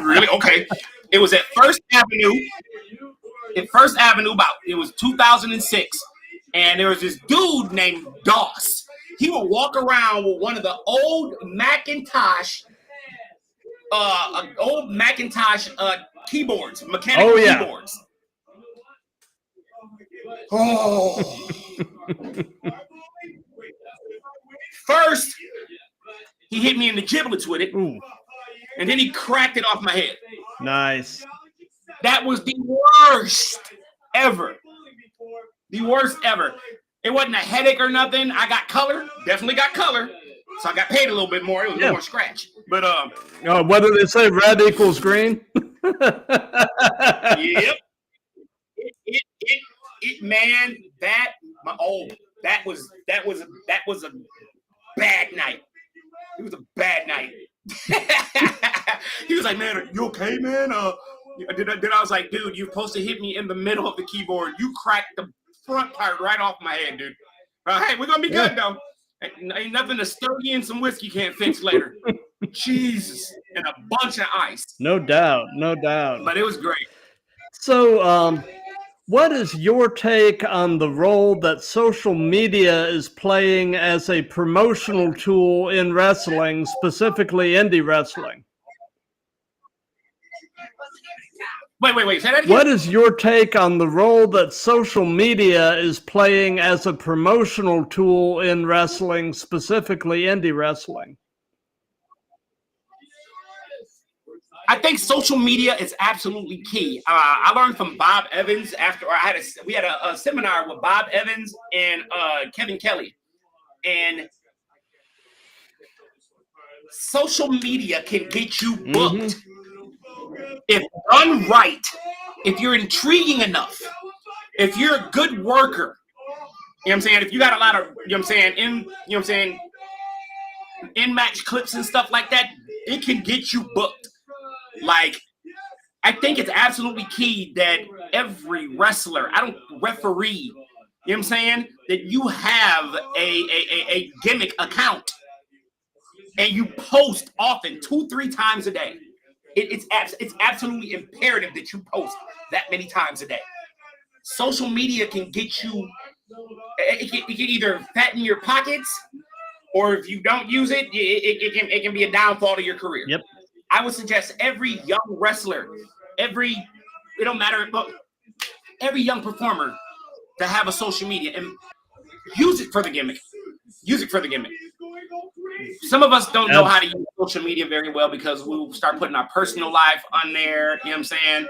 really? Okay. It was at First Avenue. It was 2006, and there was this dude named Doss. He would walk around with one of the old Macintosh keyboards, mechanical keyboards. Oh. First, he hit me in the giblets with it. Ooh. And then he cracked it off my head. Nice. That was the worst ever. The worst ever. It wasn't a headache or nothing. I got color. Definitely got color. So I got paid a little bit more. It was more scratch. But what do they say? Red equals green. Yep. Man, that was a bad night. It was a bad night. He was like, "Man, are you okay, man?" Then I was like, "Dude, you're supposed to hit me in the middle of the keyboard. You cracked the front part right off my head, dude. Hey, we're gonna be good though. Ain't nothing a sturdy and some whiskey can't fix later." Jesus, and a bunch of ice. No doubt. But it was great. So, what is your take on the role that social media is playing as a promotional tool in wrestling, specifically indie wrestling? Wait. Say that again. What is your take on the role that social media is playing as a promotional tool in wrestling, specifically indie wrestling? I think social media is absolutely key. I learned from Bob Evans we had a seminar with Bob Evans and Kevin Kelly, and social media can get you Mm-hmm. booked. If done right, if you're intriguing enough, if you're a good worker, you know what I'm saying? If you got a lot of, you know what I'm saying, in match clips and stuff like that, it can get you booked. Like, I think it's absolutely key that every wrestler, referee, you know what I'm saying, that you have a gimmick account and you post often 2-3 times a day. It's absolutely imperative that you post that many times a day. Social media can get you, it can either fatten your pockets, or if you don't use it, it can be a downfall to your career. Yep. I would suggest every young wrestler, it don't matter, but every young performer to have a social media and use it for the gimmick. Use it for the gimmick. Some of us don't know how to use social media very well because we'll start putting our personal life on there. You know what I'm saying?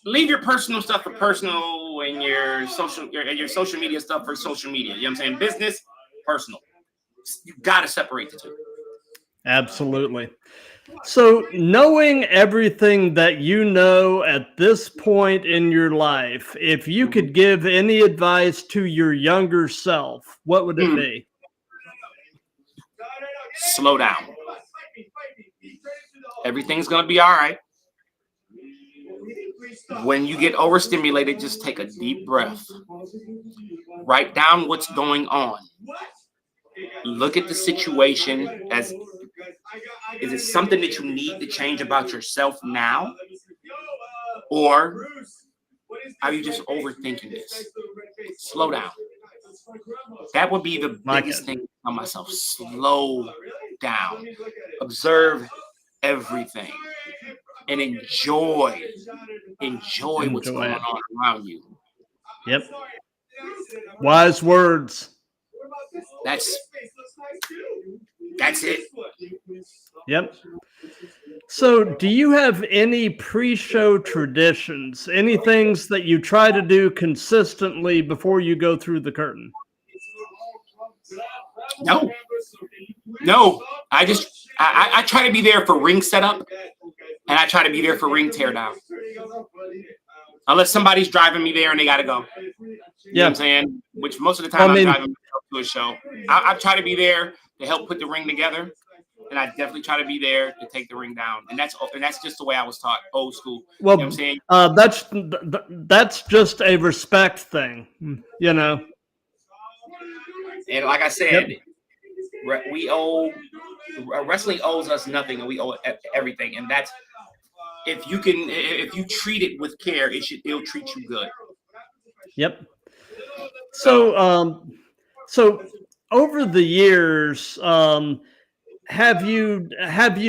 Leave your personal stuff for personal and your social media stuff for social media. You know what I'm saying? Business, personal. You got to separate the two. Absolutely. So, knowing everything that you know at this point in your life, if you could give any advice to your younger self, what would it be? Slow down. Everything's going to be all right. When you get overstimulated, just take a deep breath. Write down what's going on. Look at the situation as, is it something that you need to change about yourself now? Or are you just overthinking this? Slow down. That would be the biggest thing to tell myself. Slow down. Observe everything. And enjoy what's going on around you. Yep. Wise words. That's it. Yep. So, do you have any pre-show traditions? Any things that you try to do consistently before you go through the curtain? No. I try to be there for ring setup, and I try to be there for ring teardown. Unless somebody's driving me there and they got to go. You know what I'm saying? Which most of the time I'm driving to a show. I try to be there to help put the ring together, and I definitely try to be there to take the ring down. And that's just the way I was taught, old school. Well, you know what I'm saying? That's just a respect thing, you know. And like I said, wrestling owes us nothing, and we owe everything. And that's, if you treat it with care, it'll treat you good. Yep. So, so over the years, have you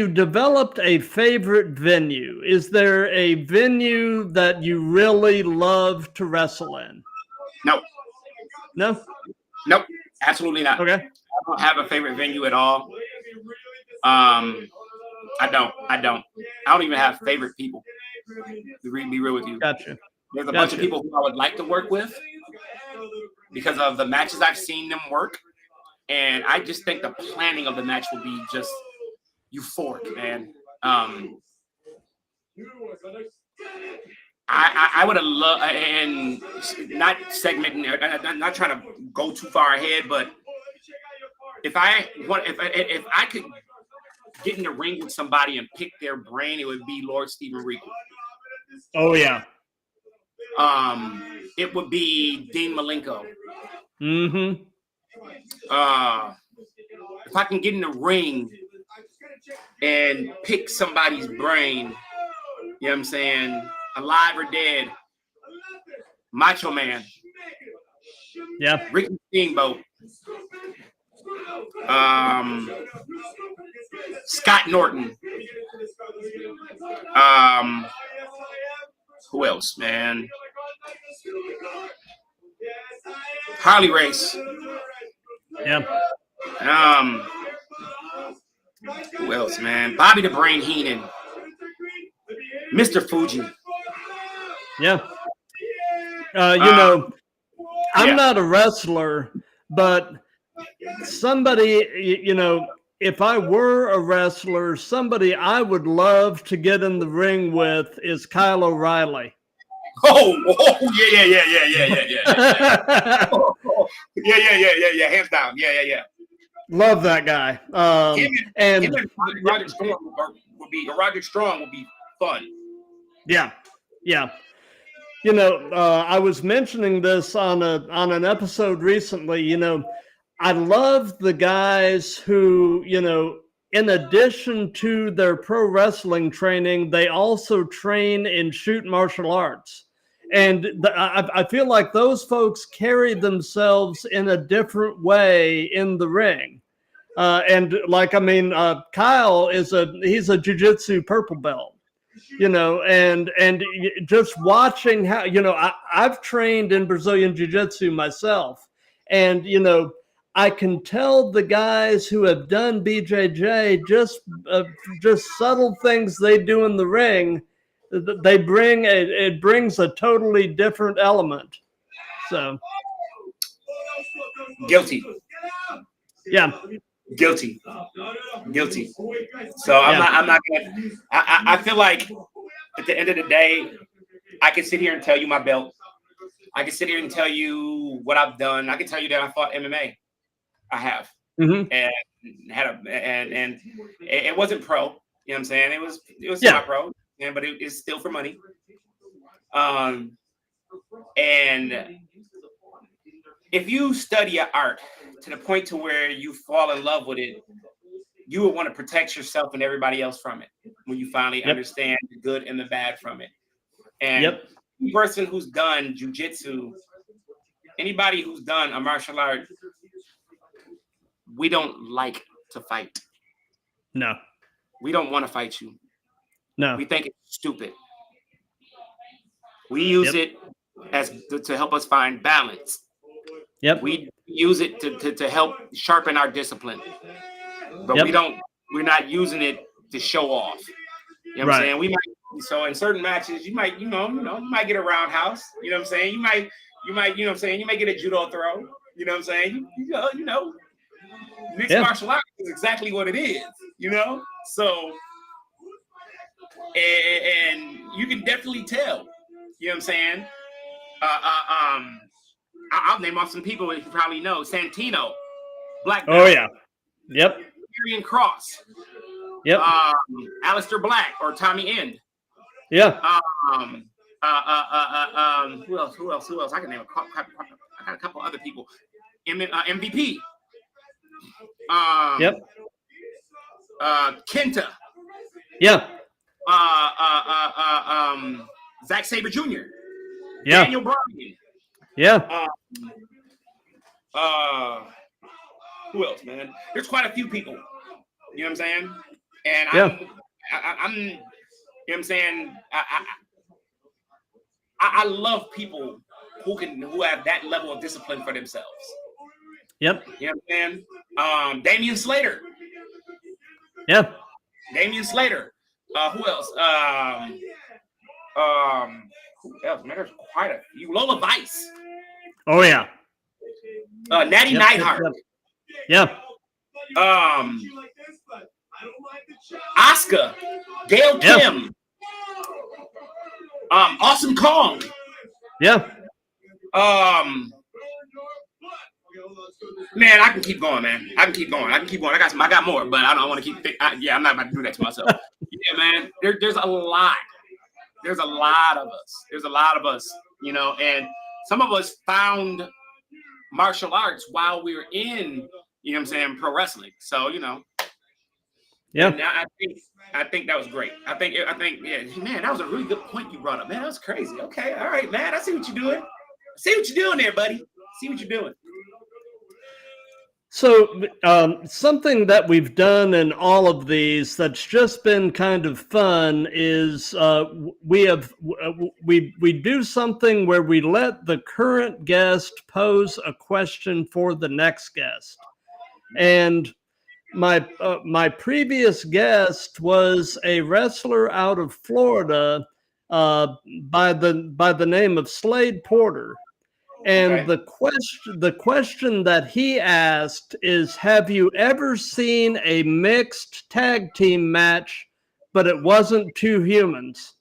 developed a favorite venue? Is there a venue that you really love to wrestle in? No, Absolutely not. Okay. I don't have a favorite venue at all. I don't even have favorite people, to be real with you. Gotcha. There's a bunch of people who I would like to work with because of the matches I've seen them work. And I just think the planning of the match will be just euphoric, man. I would have loved, and not segmenting, not trying to go too far ahead, but if I could get in the ring with somebody and pick their brain, it would be Lord Steven Regal. Oh yeah. It would be Dean Malenko. Mm-hmm. If I can get in the ring and pick somebody's brain, you know what I'm saying, alive or dead, Macho Man. Yeah. Ricky Steamboat. Scott Norton. Who else, man? Harley Race. Yeah. Who else, man? Bobby the Brain Heenan. Mr. Fuji. Yeah. You know, I'm not a wrestler, but somebody, you know, if I were a wrestler, somebody I would love to get in the ring with is Kyle O'Reilly. Yeah. Yeah. Hands down. Yeah. Love that guy. Him and Roger Strong Roger Strong would be fun. Yeah. You know, I was mentioning this on an episode recently. You know, I love the guys who, you know, in addition to their pro wrestling training, they also train in shoot martial arts. And I feel like those folks carry themselves in a different way in the ring. And like, I mean, Kyle he's a jiu-jitsu purple belt. You know, and just watching how, you know, I've trained in Brazilian Jiu-Jitsu myself, and, you know, I can tell the guys who have done BJJ just subtle things they do in the ring, it brings a totally different element. So guilty. Yeah. Guilty. So I'm not gonna. I feel like at the end of the day, I can sit here and tell you my belt. I can sit here and tell you what I've done. I can tell you that I fought MMA. I have, and it wasn't pro. You know what I'm saying? It was semi-pro, but it's still for money. And if you study an art to the point to where you fall in love with it, you would want to protect yourself and everybody else from it when you finally understand the good and the bad from it. And any person who's done jiu-jitsu, anybody who's done a martial art, we don't like to fight. No. We don't want to fight you. No. We think it's stupid. We use it as to help us find balance. We use it to help sharpen our discipline. But we're not using it to show off. You know what I'm saying? We might, so in certain matches, you might get a roundhouse. You know what I'm saying? You might, you know what I'm saying? You might get a judo throw. You know what I'm saying? You know, mixed martial arts is exactly what it is, you know? So, and you can definitely tell, you know what I'm saying? I'll name off some people that you probably know. Santino, Black Belt. Oh, yeah. Yep. Karrion Kross. Yep. Alistair Black or Tommy End. Yeah. Who else? I can name I got a couple other people. MVP. Kenta. Yeah. Zack Sabre Jr. Yeah. Daniel Bryan. Yeah. Who else, man? There's quite a few people. You know what I'm saying? And I'm you know what I'm saying? I love people who have that level of discipline for themselves. Yep. You know what I'm saying? Damian Slater. Yeah. Damian Slater. Who else? Who else? Man, there's quite a few. Lola Vice. Oh yeah. Natty Neidhart. Yeah. Asuka. Gail Kim. Awesome Kong. Yeah. Man, I can keep going, man. I got more, but I don't want to keep. I'm not about to do that to myself. Yeah, man. There's a lot. There's a lot of us. You know, and some of us found martial arts while we were in, you know what I'm saying, pro wrestling. So, you know. Yeah. And I think that was great. I think, yeah, man, that was a really good point you brought up, man. That was crazy. Okay, all right, man. I see what you're doing. There, buddy. See what you're doing. So something that we've done in all of these that's just been kind of fun is we do something where we let the current guest pose a question for the next guest. And my previous guest was a wrestler out of Florida by the name of Slade Porter. And Okay. the question that he asked is, have you ever seen a mixed tag team match, but it wasn't two humans?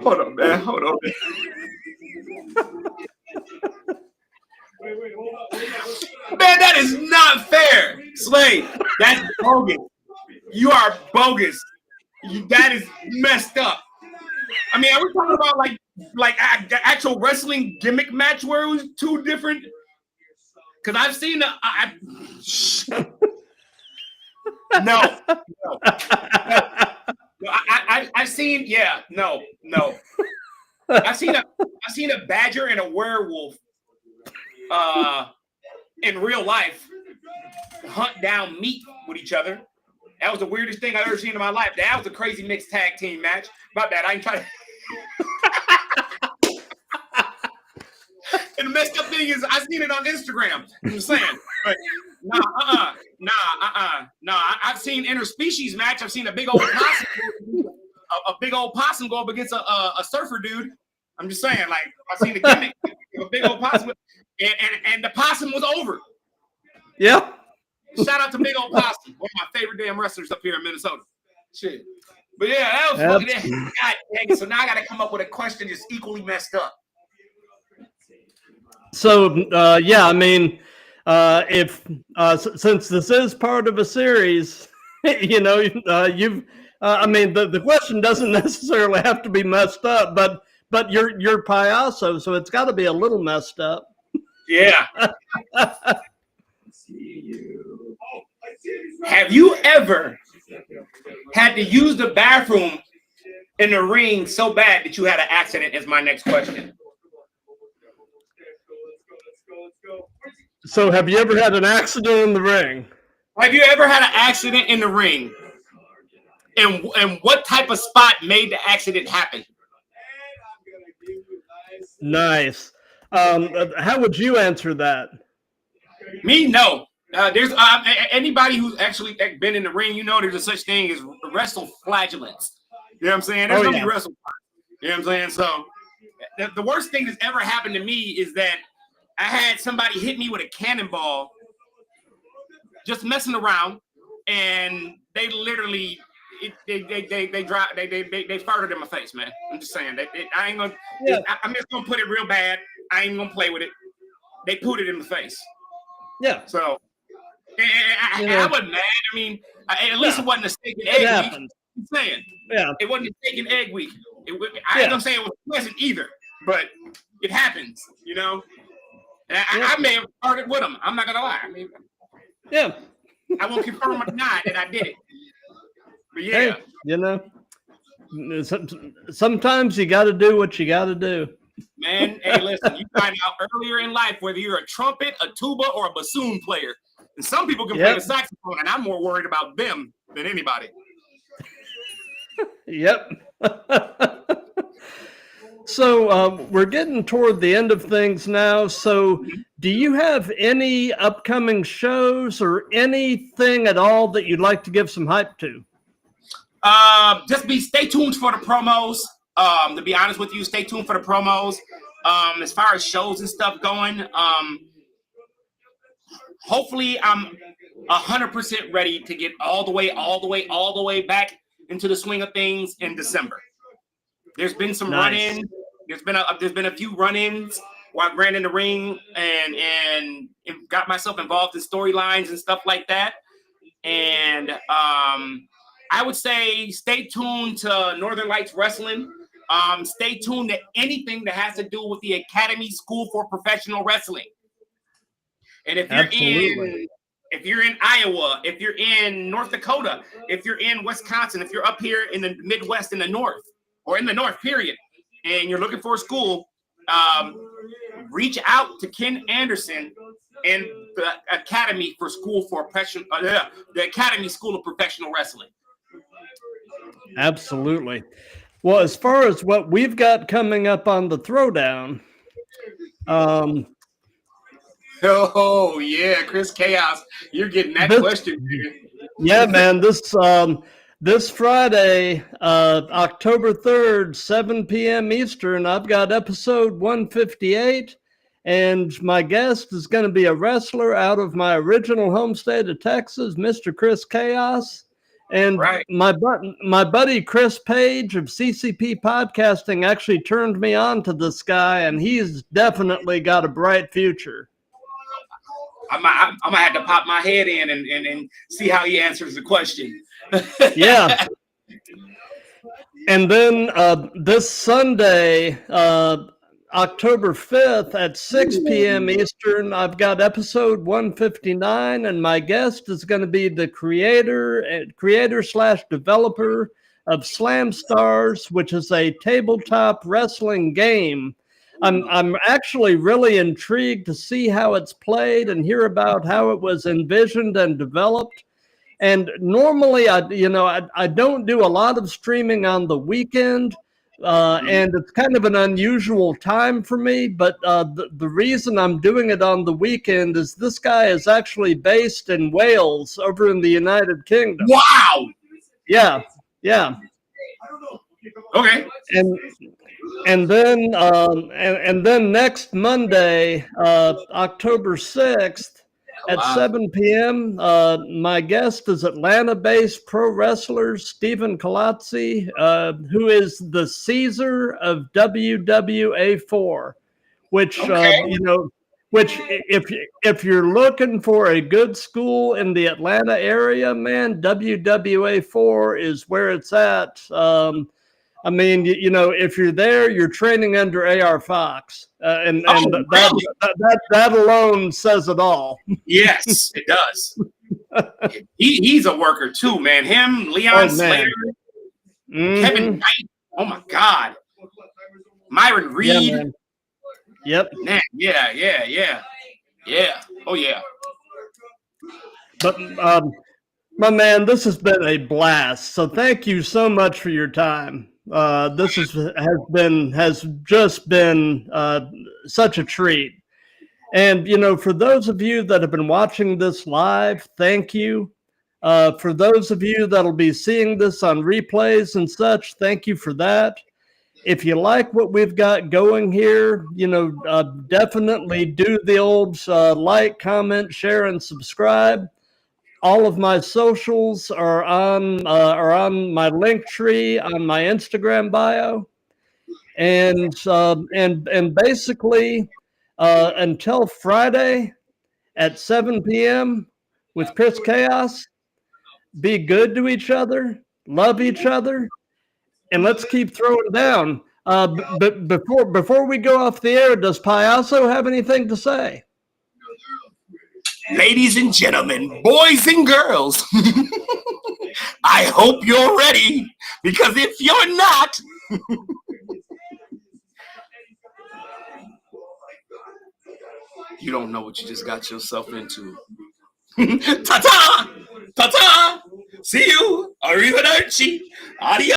Hold on, man. Hold on. Man, that is not fair. Slade, that's bogus. You are bogus. That is messed up. I mean, are we talking about like actual wrestling gimmick match where it was two different? Because I've seen no. I've seen no. I've seen a badger and a werewolf in real life hunt down meat with each other. That was the weirdest thing I've ever seen in my life. That was a crazy mixed tag team match. My bad. I ain't trying to. And the messed up thing is, I seen it on Instagram. I'm just saying, but I've seen interspecies match. I've seen a big old possum go up against a surfer dude. I'm just saying, like, I've seen the gimmick, a big old possum, and the possum was over. Yeah. Shout out to Big Old Possum, one of my favorite damn wrestlers up here in Minnesota. Shit. But yeah, that was fucking. God dang it. So now I got to come up with a question that's equally messed up. So yeah, I mean, if since this is part of a series, you know, you've. I mean, the question doesn't necessarily have to be messed up, but you're Payaso, so it's got to be a little messed up. Yeah. Have you ever had to use the bathroom in the ring so bad that you had an accident? Is my next question. So have you ever had an accident in the ring? Have you ever had an accident in the ring? And what type of spot made the accident happen? Nice. How would you answer that? Me, no. There's anybody who's actually been in the ring, you know, there's a such thing as wrestle flagellants. You know what I'm saying? There's gonna be wrestle. You know what I'm saying? So the worst thing that's ever happened to me is that I had somebody hit me with a cannonball, just messing around, and they literally they farted in my face, man. I'm just saying I ain't gonna. Yeah. I'm just gonna put it real bad. I ain't gonna play with it. They put it in the face. Yeah. So I wasn't mad. I mean, at least it wasn't a steak and egg week. I'm saying. Yeah. It wasn't a steak and egg week. I ain't gonna say it was pleasant either, but it happens, you know. And I may have started with them. I'm not gonna lie. I mean, yeah. I won't confirm or deny that I did it. But yeah. Hey, you know, sometimes you got to do what you got to do. Man, hey, listen, you find out earlier in life whether you're a trumpet, a tuba, or a bassoon player. And some people can play the saxophone, and I'm more worried about them than anybody. Yep. So we're getting toward the end of things now. So do you have any upcoming shows or anything at all that you'd like to give some hype to? Stay tuned for the promos. To be honest with you, stay tuned for the promos. As far as shows and stuff going, hopefully I'm 100% ready to get all the way back into the swing of things in December. There's been some run-ins. There's been a few run-ins where I ran in the ring and got myself involved in storylines and stuff like that. And I would say stay tuned to Northern Lights Wrestling. Stay tuned to anything that has to do with the Academy School for Professional Wrestling. And if you're in Iowa, if you're in North Dakota, if you're in Wisconsin, if you're up here in the Midwest in the North, or in the North, period, and you're looking for a school, reach out to Ken Anderson and the Academy for School for Professional, the Academy School of Professional Wrestling. Absolutely. Well, as far as what we've got coming up on the Throwdown, Oh yeah, Chris Chaos, you're getting that question, dude. Yeah, man. This Friday, October 3rd, 7 p.m. Eastern, I've got episode 158, and my guest is going to be a wrestler out of my original home state of Texas, Mr. Chris Chaos. And Right. my buddy Chris Page of CCP Podcasting actually turned me on to this guy, and he's definitely got a bright future. I'm gonna have to pop my head in and see how he answers the question. Yeah. And then this Sunday, October 5th at 6 p.m. Eastern, I've got episode 159, and my guest is going to be the creator/developer of Slam Stars, which is a tabletop wrestling game. I'm actually really intrigued to see how it's played and hear about how it was envisioned and developed. And normally, I don't do a lot of streaming on the weekend, and it's kind of an unusual time for me. But the reason I'm doing it on the weekend is this guy is actually based in Wales, over in the United Kingdom. Wow. Yeah. Okay. And then next Monday, October 6th at 7 p.m., my guest is Atlanta-based pro wrestler Stephen Colazzi, who is the Caesar of WWA4, which, which if you're looking for a good school in the Atlanta area, man, WWA4 is where it's at. I mean, if you're there, you're training under A.R. Fox, and that alone says it all. Yes, it does. He's a worker too, man. Him, Leon Slater, Kevin Knight. Oh my God, Myron Reed. Yeah, man. Yep. Man, yeah. Oh yeah. But my man, this has been a blast. So thank you so much for your time. This has just been such a treat. And for those of you that have been watching this live, thank you. For those of you that'll be seeing this on replays and such, thank you for that. If you like what we've got going here, definitely do the old like, comment, share, and subscribe. All of my socials are on my link tree on my Instagram bio, and basically until Friday at 7 p.m. with Chris Chaos, be good to each other, love each other, and let's keep throwing down. But before we go off the air, does Payaso have anything to say? Ladies and gentlemen, boys and girls, I hope you're ready, because if you're not, you don't know what you just got yourself into. Ta-ta! Ta-ta! See you! Arrivederci! Adios!